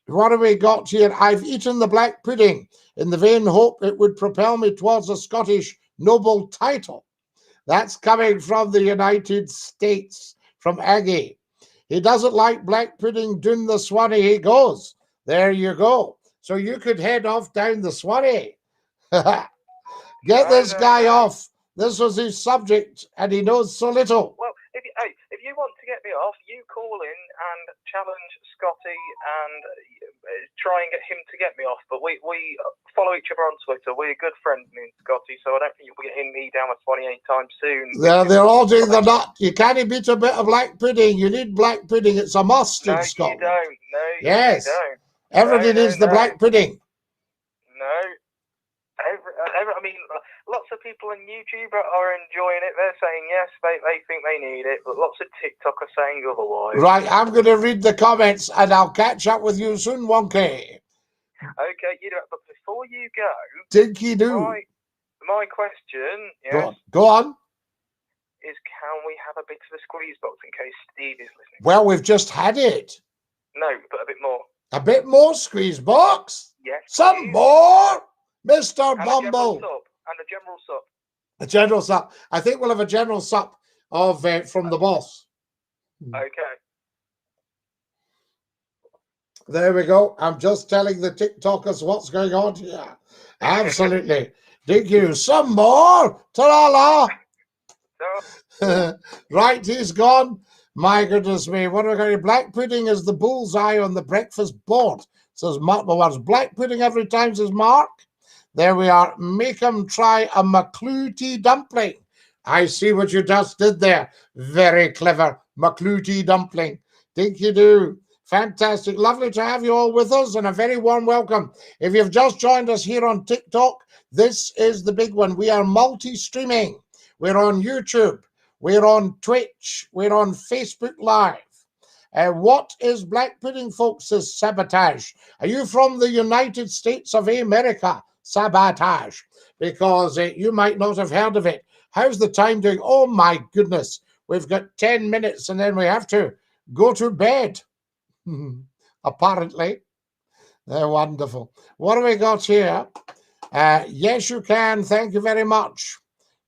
What have we got here? I've eaten the black pudding in the vain hope it would propel me towards a Scottish noble title. That's coming from the United States, from Aggie. He doesn't like black pudding, down the Swanee he goes. There you go. So you could head off down the Swanee. Get this guy off. This was his subject, and he knows so little. Well, if you want to get me off, you call in and challenge Scottie and try and get him to get me off. But we follow each other on Twitter. We're good friends, me and Scottie, so I don't think you'll be getting me down with 28 times soon. They're all doing the nut. You can't beat a bit of black pudding. You need black pudding. It's a must in Scotland. You don't. No, yes. You don't. Everybody needs the black pudding. No. I mean, lots of people on YouTube are enjoying it. They're saying yes, they think they need it, but lots of TikTok are saying otherwise. Right, I'm going to read the comments, and I'll catch up with you soon, Wonky. Okay, you do it, but before you go, Dinky do. My question, yes, go on, is can we have a bit of a squeeze box in case Steve is listening? Well, we've just had it. No, but a bit more. A bit more squeeze box? Yes. Some please. More? Mr. And Bumble. And a general sup. A general sup. I think we'll have a general sup of from the boss. Okay. There we go. I'm just telling the TikTokers what's going on here. Absolutely. Thank you. Some more. Ta-la-la. Right, he's gone. My goodness me. What are we going to do? Black pudding is the bullseye on the breakfast board, says Mark. Well, black pudding every time, says Mark. There we are. Make them try a McClue tea dumpling. I see what you just did there. Very clever. McClue tea dumpling. Think you do. Fantastic. Lovely to have you all with us, and a very warm welcome. If you've just joined us here on TikTok, this is the big one. We are multi-streaming. We're on YouTube. We're on Twitch. We're on Facebook Live. What is black pudding, folks, says Sabotage. Are you from the United States of America? Sabotage. Because you might not have heard of it. How's the time doing? Oh, my goodness. We've got 10 minutes, and then we have to go to bed. Apparently. They're wonderful. What have we got here? Yes, you can. Thank you very much.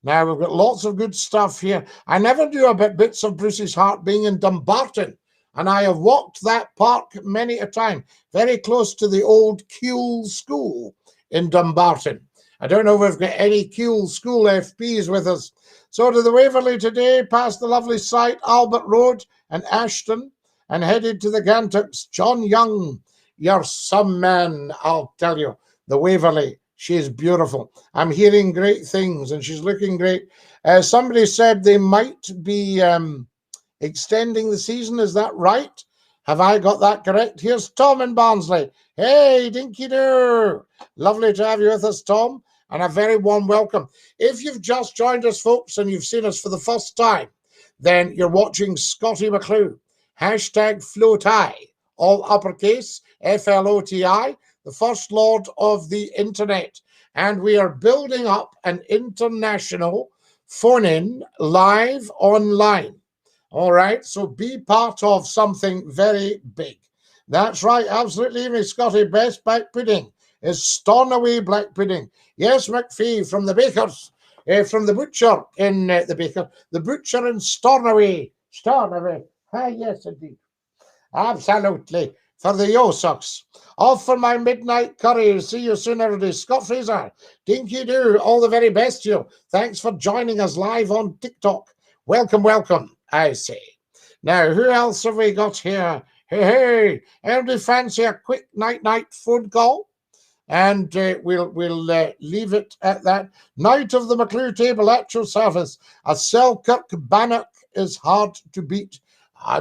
Now, we've got lots of good stuff here. I never knew about bits of Bruce's heart being in Dumbarton, and I have walked that park many a time, very close to the old Keele School in Dumbarton. I don't know if we've got any Keele School FPs with us. So to the Waverley today, past the lovely site, Albert Road and Ashton, and headed to the Gantucks. John Young, you're some man, I'll tell you. The Waverley. She's beautiful. I'm hearing great things, and she's looking great. Somebody said they might be extending the season. Is that right? Have I got that correct? Here's Tom in Barnsley. Hey, dinky-doo. Lovely to have you with us, Tom, and a very warm welcome. If you've just joined us, folks, and you've seen us for the first time, then you're watching Scottie McClue. Hashtag FLOTI, all uppercase, FLOTI. The First Lord of the Internet. And we are building up an international phone-in live online. All right, so be part of something very big. That's right, absolutely, Amy Scottie. Best black pudding is Stornoway black pudding. Yes, McPhee from the bakers, from the butcher in the butcher in Stornoway. Stornoway. Ah, yes, indeed. Absolutely. For the Yosucks. Off for my midnight curry. See you soon, everybody. Scott Fraser, dinky do. All the very best to you. Thanks for joining us live on TikTok. Welcome, welcome, I say. Now, who else have we got here? Hey, everybody fancy a quick night phone call? And we'll leave it at that. Night of the McClue table at your service. A Selkirk bannock is hard to beat.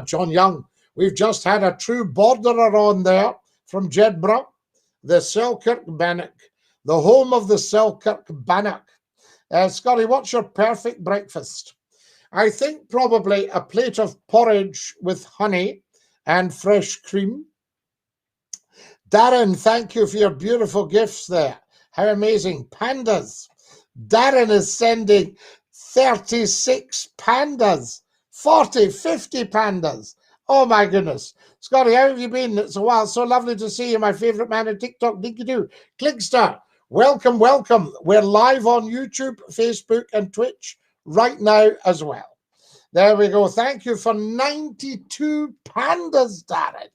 John Young. We've just had a true borderer on there from Jedburgh, the Selkirk bannock. the home of the Selkirk Bannock. Scottie, what's your perfect breakfast? I think probably a plate of porridge with honey and fresh cream. Darren, thank you for your beautiful gifts there. How amazing. Pandas. Darren is sending 36 pandas, 40, 50 pandas. Oh my goodness. Scottie, how have you been? It's a while. So lovely to see you, my favorite man on TikTok. Dinky Doo. Clickstar, welcome, welcome. We're live on YouTube, Facebook, and Twitch right now as well. There we go. Thank you for 92 pandas, Darren.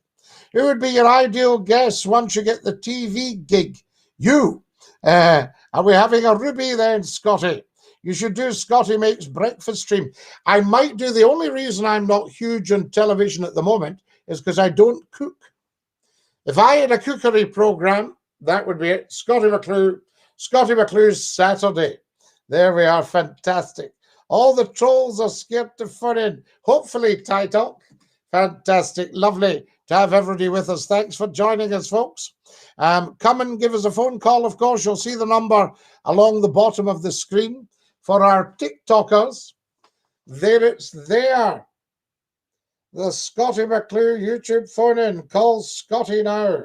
Who would be your ideal guest once you get the TV gig? You. Are we having a Ruby then, Scottie? You should do Scottie Makes Breakfast stream. I might do. The only reason I'm not huge on television at the moment is because I don't cook. If I had a cookery program, that would be it. Scottie McClue's Saturday. There we are. Fantastic. All the trolls are scared to phone in. Hopefully, title. Fantastic. Lovely to have everybody with us. Thanks for joining us, folks. Come and give us a phone call, of course. You'll see the number along the bottom of the screen. For our TikTokers, there it's there. The Scottie McClue YouTube phone-in. Call Scottie now.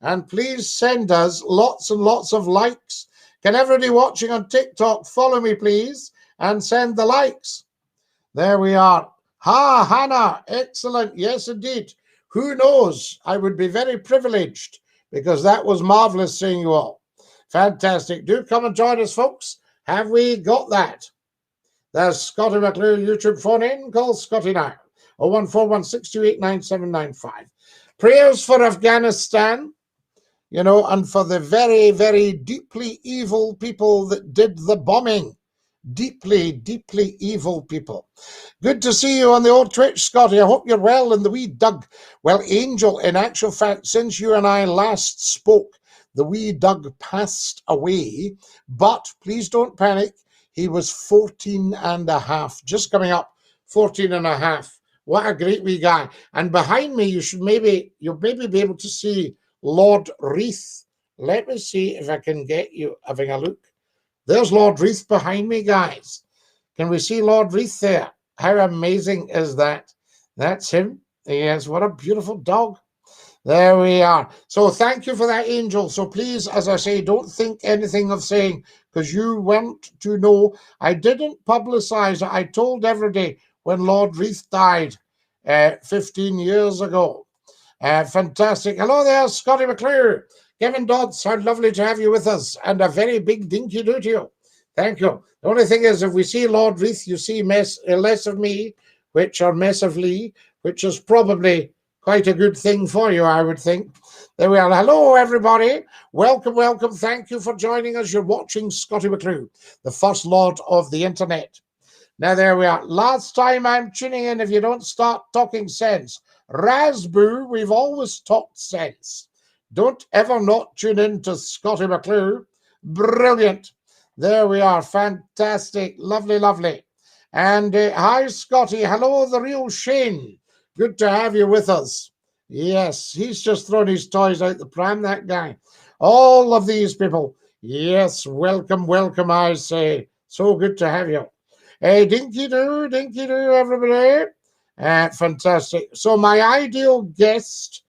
And please send us lots and lots of likes. Can everybody watching on TikTok follow me, please, and send the likes? There we are. Ha, Hannah. Excellent. Yes, indeed. Who knows? I would be very privileged because that was marvelous seeing you all. Fantastic. Do come and join us, folks. Have we got that? There's Scottie McClue YouTube phone in. Call Scottie now. 01416289795. Prayers for Afghanistan, you know, and for the very, very deeply evil people that did the bombing. Deeply, deeply evil people. Good to see you on the old Twitch, Scottie. I hope you're well and the wee Doug. Well, Angel, in actual fact, since you and I last spoke, the wee Doug passed away, but please don't panic. He was 14 and a half, just coming up 14 and a half. What a great wee guy. And behind me, you'll maybe be able to see Lord Reith. Let me see if I can get you having a look. There's Lord Reith behind me, guys. Can we see Lord Reith there? How amazing is that? That's him. Yes, what a beautiful dog. There we are. So thank you for that, Angel. So please, as I say, don't think anything of saying, because you want to know, I didn't publicize it. I told everybody when Lord Reith died 15 years ago. Fantastic. Hello there, Scottie McClue. Kevin Dodds, how lovely to have you with us. And a very big dinky do to you. Thank you. The only thing is, if we see Lord Reith, you see less of me, which are massively, which is probably quite a good thing for you, I would think. There we are. Hello, everybody. Welcome, welcome. Thank you for joining us. You're watching Scottie McClue, the first lord of the internet. Now, there we are. Last time I'm tuning in, if you don't start talking sense. Razboo, we've always talked sense. Don't ever not tune in to Scottie McClue. Brilliant. There we are. Fantastic. Lovely, lovely. And hi, Scottie. Hello, the real Shane. Good to have you with us. Yes, he's just thrown his toys out the pram, that guy. All of these people. Yes, welcome, welcome, I say. So good to have you. Hey, dinky-doo, everybody. Fantastic. So my ideal guest,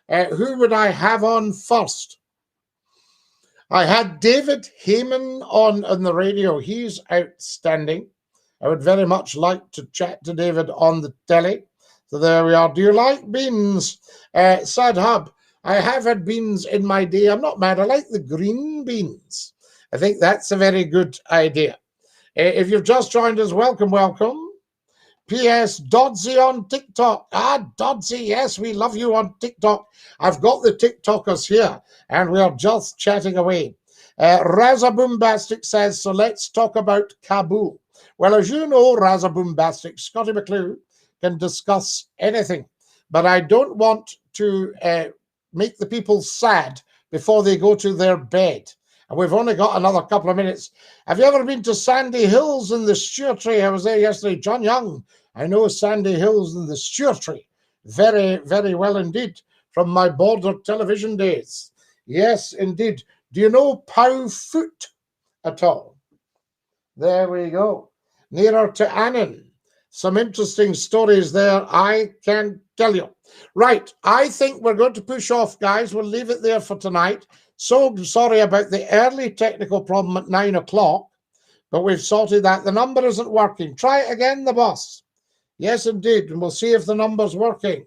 who would I have on first? I had David Heyman on the radio. He's outstanding. I would very much like to chat to David on the telly. So there we are. Do you like beans? Sad Hub, I have had beans in my day. I'm not mad. I like the green beans. I think that's a very good idea. If you've just joined us, welcome, welcome. P.S. Dodsy on TikTok. Dodsy, yes, we love you on TikTok. I've got the TikTokers here, and we are just chatting away. Raza Boombastic says, so let's talk about Kabul. Well, as you know, Raza Boombastic, Scottie McClue can discuss anything, but I don't want to make the people sad before they go to their bed. And we've only got another couple of minutes. Have you ever been to Sandy Hills in the Stewartry? I was there yesterday. John Young, I know Sandy Hills in the Stewartry very, very well indeed from my border television days. Yes, indeed. Do you know Powfoot at all? There we go. Nearer to Annan. Some interesting stories there, I can tell you. Right, I think we're going to push off, guys. We'll leave it there for tonight. So sorry about the early technical problem at 9 o'clock, but we've sorted that. The number isn't working. Try it again, the boss. Yes, indeed, and we'll see if the number's working.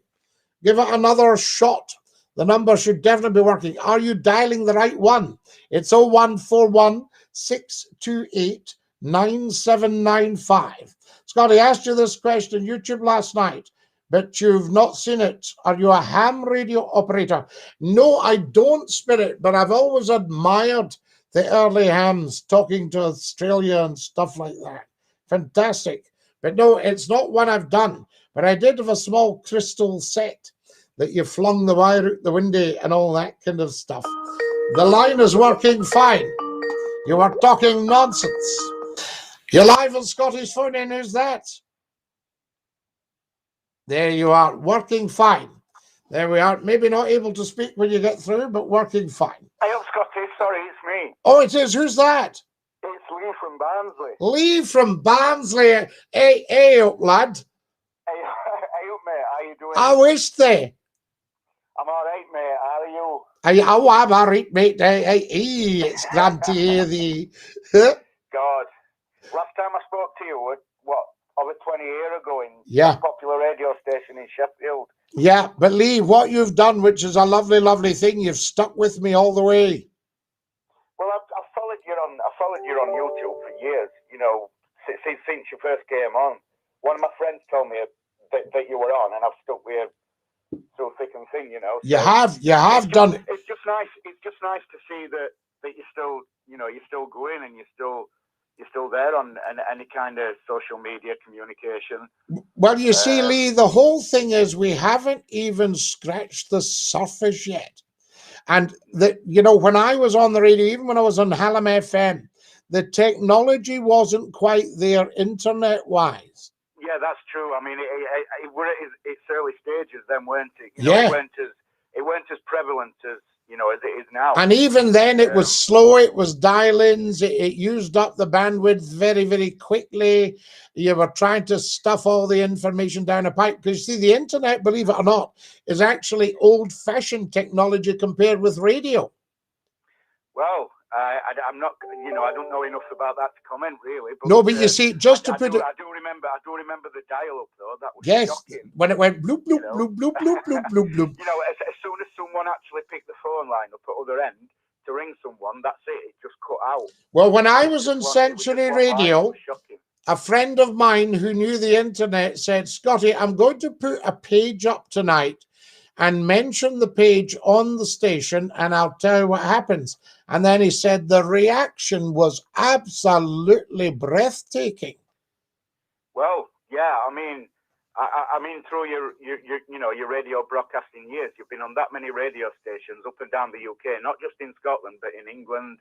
Give it another shot. The number should definitely be working. Are you dialing the right one? It's 0141 628 9795. Scottie asked you this question on YouTube last night, but you've not seen it. Are you a ham radio operator? No, I don't, Spirit, but I've always admired the early hams talking to Australia and stuff like that. Fantastic. But no, it's not one I've done. But I did have a small crystal set that you flung the wire out the window and all that kind of stuff. The line is working fine. You are talking nonsense. You're live on Scotty's phone in. Who's that? There you are, working fine. There we are. Maybe not able to speak when you get through, but working fine. Hey up, Scotty. Sorry, it's me. Oh, it is. Who's that? It's Lee from Barnsley. Lee from Barnsley. Hey up, lad. Hey up, mate. How you doing? I wish they. I'm all right, mate. How are you? I'm all right, mate. Hey, it's glad to hear thee. God. Last time I spoke to you, what, over 20 years ago in a popular radio station in Sheffield. Yeah, but Lee, what you've done, which is a lovely, lovely thing, you've stuck with me all the way. Well, I've followed you on YouTube for years, you know, since you first came on. One of my friends told me that you were on, and I've stuck with you through thick and thin, you know. So you have done. It's just nice to see that you're still, you know, you're still going and you're still there on any kind of social media communication. Well, you see, Lee, the whole thing is we haven't even scratched the surface yet. And you know, when I was on the radio, even when I was on Hallam FM, the technology wasn't quite there internet-wise. Yeah, that's true. I mean, it were at its early stages then, weren't it? You know, it weren't as prevalent as, you know, as it is now. And even then, it was slow. It was dial-ins. It used up the bandwidth very, very quickly. You were trying to stuff all the information down a pipe. Because, you see, the internet, believe it or not, is actually old-fashioned technology compared with radio. Well, I'm not, you know, I don't know enough about that to comment, really. But, no, but you see, just to put it... I do remember the dial-up, though. That was shocking. When it went bloop, bloop, bloop, bloop, bloop, bloop, bloop, bloop. You know, as soon as someone actually picked the phone line up at other end to ring someone, that's it. It just cut out. Well, when I was on Century Radio, a friend of mine who knew the internet said, Scotty, I'm going to put a page up tonight and mention the page on the station, and I'll tell you what happens. And then he said the reaction was absolutely breathtaking. Well, yeah, I mean, through your radio broadcasting years, you've been on that many radio stations up and down the UK, not just in Scotland, but in England.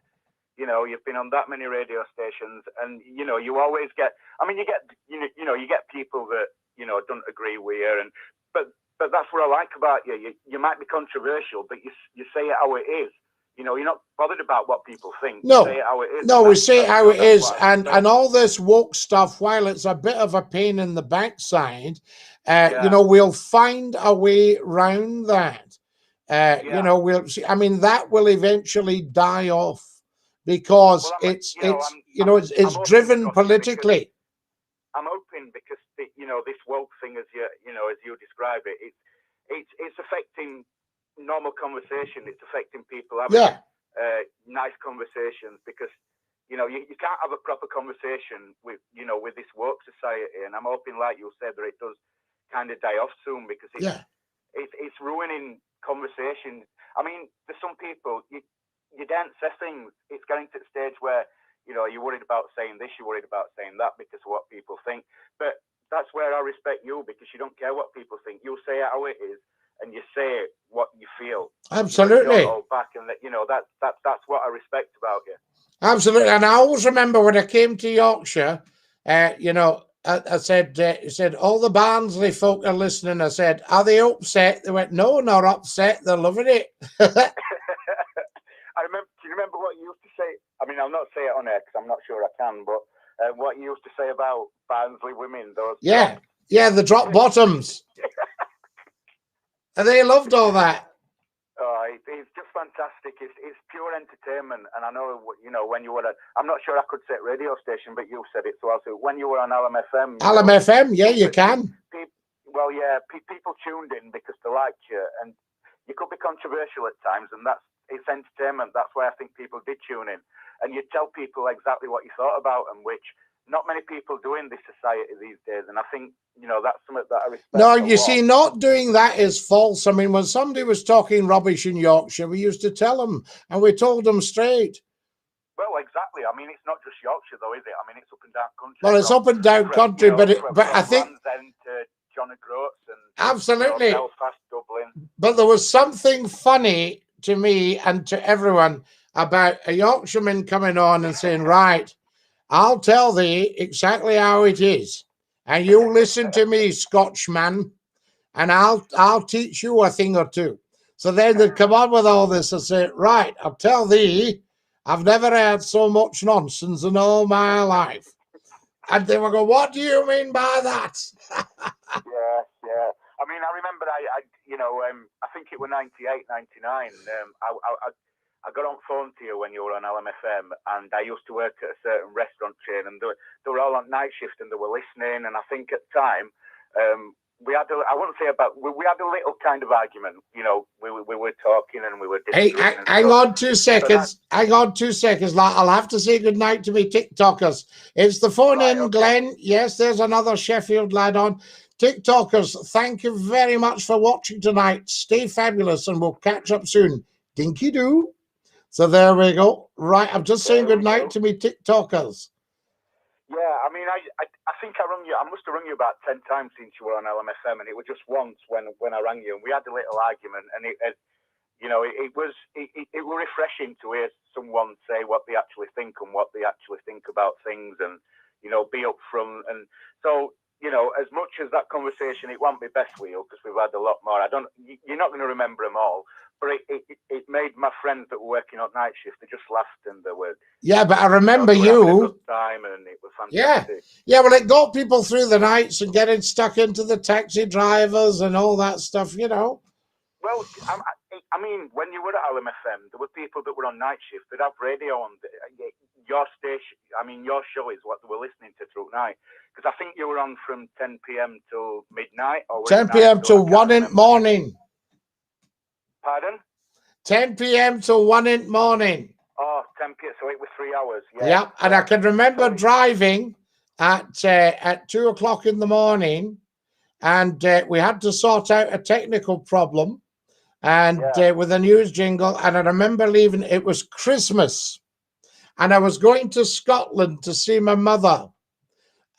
You know, you've been on that many radio stations, and you know, you always get. I mean, you get people that, you know, don't agree with you, but that's what I like about you. You might be controversial, but you say it how it is. You know, you're not bothered about what people think. No, you say it how it is. No, we say it how it is. And all this woke stuff, while it's a bit of a pain in the backside, you know, we'll find a way round that. You know, we'll see. I mean, that will eventually die off because it's driven politically. I'm hoping because you know, this woke thing, as you describe it, it's affecting normal conversation. It's affecting people having nice conversations, because you know, you can't have a proper conversation with this woke society. And I'm hoping, like you said, that it does kind of die off soon, because it's ruining conversation. I mean, there's some people you don't say things. It's getting to the stage where, you know, you're worried about saying this, you're worried about saying that because of what people think. But that's where I respect you, because you don't care what people think. You say it how it is, and you say what you feel. Absolutely. You don't hold back, and you know, that's what I respect about you. Absolutely. And I always remember when I came to Yorkshire, you know, I said, he said, all the Barnsley folk are listening. I said, are they upset? They went, no, not upset. They're loving it. Do you remember I'll not say it on air because I'm not sure I can, but what you used to say about Barnsley women, those the drop bottoms. And they loved all that. Oh, it's just fantastic. It's pure entertainment. And I know, when you were I'm not sure I could say radio station, but you said it, so I'll say when you were on LMFM. LMFM, you can. People tuned in because they liked you, and you could be controversial at times, and it's entertainment. That's why I think people did tune in. And you tell people exactly what you thought about them, which not many people do in this society these days. And I think, that's something that I respect. No, you see, not doing that is false. I mean, when somebody was talking rubbish in Yorkshire, we used to tell them, and we told them straight. Well, exactly. I mean, it's not just Yorkshire, though, is it? I mean, it's up and down country. Well, it's up and down country, but I think End to John O'Groats and absolutely Belfast, Dublin. But there was something funny to me and to everyone about a Yorkshireman coming on and saying, "Right, I'll tell thee exactly how it is, and you listen to me, Scotchman, and I'll teach you a thing or two." So then they'd come on with all this and say, "Right, I'll tell thee, I've never heard so much nonsense in all my life." And they would go, "What do you mean by that?" Yeah. I mean, I remember I think it was 98, 99. I got on phone to you when you were on LMFM, and I used to work at a certain restaurant chain, and they were all on night shift, and they were listening. And I think at the time, we had I wouldn't say we had a little kind of argument. We were talking and we were disagreeing. Hey, hang on 2 seconds. Hang on 2 seconds. I'll have to say goodnight to me TikTokers. It's the phone in, okay. Glenn. Yes, there's another Sheffield lad on. TikTokers, thank you very much for watching tonight. Stay fabulous, and we'll catch up soon. Dinky doo. So there we go. Right, I'm just saying goodnight to me TikTokers. Yeah, I mean, I think I rung you. I must have rung you about 10 times since you were on LMFM, and it was just once when I rang you, and we had a little argument, and it was refreshing to hear someone say what they actually think and what they actually think about things, and be upfront. And so, as much as that conversation, it won't be best with you because we've had a lot more. You're not going to remember them all. But it made my friends that were working on night shift, they just laughed and they were. Yeah, but I remember you. Time and it was fantastic. Yeah. Well, it got people through the nights and getting stuck into the taxi drivers and all that stuff, Well, I mean, when you were at LMFM, there were people that were on night shift. They'd have radio on your station. I mean, your show is what they were listening to through night. Because I think you were on from 10 p.m. till midnight. Or 10 p.m. till 1 in the morning. Pardon? 10 p.m. till 1 in the morning. Oh, 10 p.m. So it was 3 hours. Yeah. Yep. And I can remember driving at 2 o'clock in the morning, and we had to sort out a technical problem, and with a news jingle. And I remember leaving. It was Christmas, and I was going to Scotland to see my mother.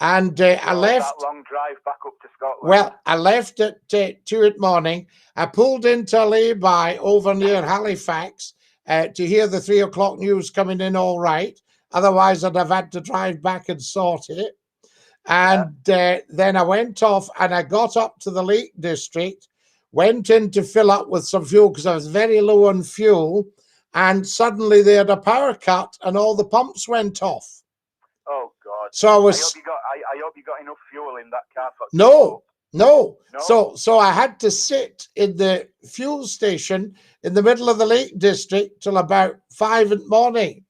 And I left. That long drive back up to Scotland. Well, I left at 2 in the morning. I pulled into lay-by over near Halifax to hear the 3 o'clock news coming in all right. Otherwise, I'd have had to drive back and sort it. And then I went off and I got up to the Lake District, went in to fill up with some fuel because I was very low on fuel. And suddenly they had a power cut and all the pumps went off. Oh, God. So I was. I hope you got enough fuel in that car. No. So I had to sit in the fuel station in the middle of the Lake District till about 5 in the morning.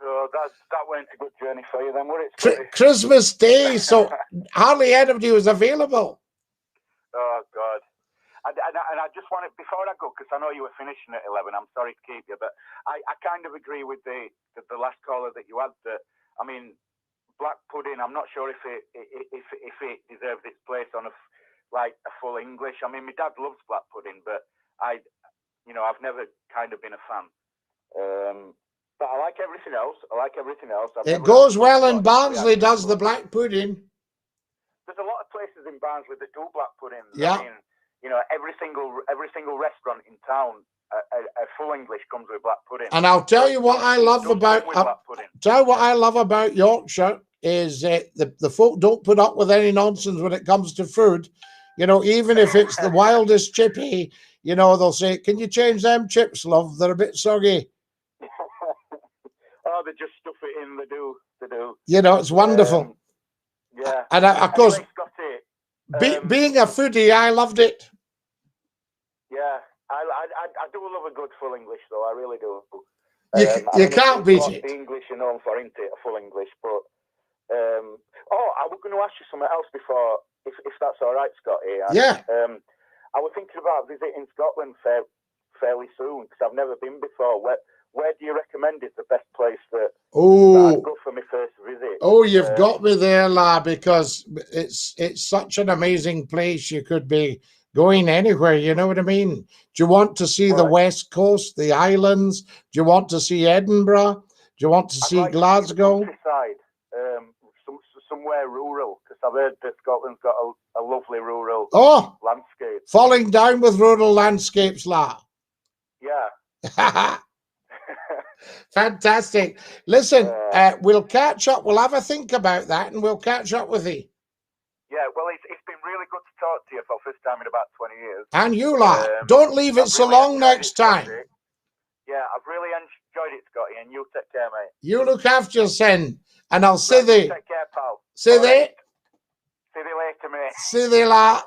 Oh, that went a good journey for you then, would it? Christmas Day, so hardly anybody was available. Oh, God. And I just wanted, before I go, because I know you were finishing at 11, I'm sorry to keep you, but I kind of agree with the last caller that you had, that, I mean, black pudding, I'm not sure if it deserves its place on a full English. I mean, my dad loves black pudding, but I've never kind of been a fan. But I like everything else. It goes well in Barnsley, does the black pudding. There's a lot of places in Barnsley that do black pudding. Yeah. I mean, every single restaurant in town, a full English comes with black pudding. And I'll tell you what I love about Yorkshire is the folk don't put up with any nonsense when it comes to food. Even if it's the wildest chippy, they'll say, "Can you change them chips, love? They're a bit soggy." they just stuff it in. They do. You know, it's wonderful. Yeah. And of course, anyway, Scottie, being a foodie, I loved it. Yeah, I do love a good full English, though. I really do. You can't beat it. The English you're known for, isn't it? A full English, but I was going to ask you something else before, if that's all right, Scottie. Yeah. I was thinking about visiting Scotland fairly soon because I've never been before. Where do you recommend is the best place that I'd go for my first visit? Oh, you've got me there, lad, because it's such an amazing place. You could be going anywhere, you know what I mean? Do you want to see the West Coast, the islands? Do you want to see Edinburgh? Do you want to see Glasgow? The countryside, somewhere rural, because I've heard that Scotland's got a lovely rural landscape. Falling down with rural landscapes, lad. Yeah. Fantastic. Listen, we'll catch up. We'll have a think about that, and we'll catch up with you. Yeah, well, it's been really good to talk to you for the first time in about 20 years. And you, lad. Don't leave it so long next time. Yeah, I've really enjoyed it, Scottie, and you take care, mate. You look after yourself, and I'll see thee. Take care, pal. See thee. See thee later, mate. See thee, lad.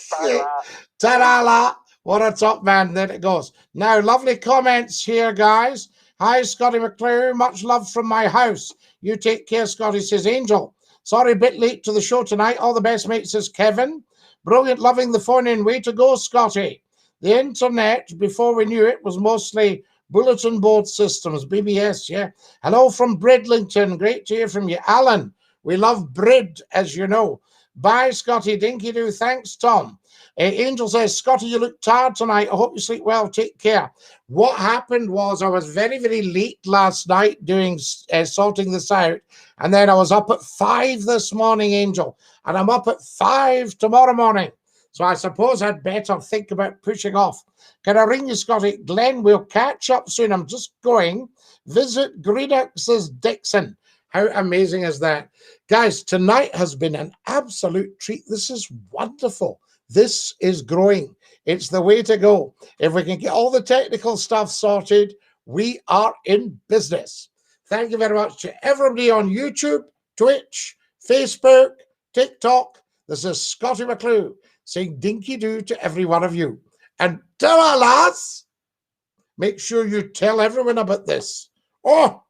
Bye, lad. Ta-da, lad. What a top man. There it goes. Now, lovely comments here, guys. Hi, Scottie McClue. Much love from my house. You take care, Scottie, says Angel. Sorry, a bit late to the show tonight. All the best, mate, says Kevin. Brilliant, loving the phone-in. Way to go, Scottie. The internet, before we knew it, was mostly bulletin board systems, BBS, yeah. Hello from Bridlington. Great to hear from you. Alan, we love Brid, as you know. Bye, Scottie. Dinky-doo. Thanks, Tom. Angel says, Scottie, you look tired tonight. I hope you sleep well. Take care. What happened was I was very, very late last night doing sorting this out. And then I was up at 5 this morning, Angel. And I'm up at 5 tomorrow morning. So I suppose I'd better think about pushing off. Can I ring you, Scottie? Glenn, we'll catch up soon. I'm just going. Visit Greenock's Dixon. How amazing is that? Guys, tonight has been an absolute treat. This is wonderful. This is growing. It's the way to go. If we can get all the technical stuff sorted, we are in business. Thank you very much to everybody on YouTube, Twitch, Facebook, TikTok. This is Scottie McClue saying dinky-doo to every one of you. And ta-ra, lads! Make sure you tell everyone about this. Oh!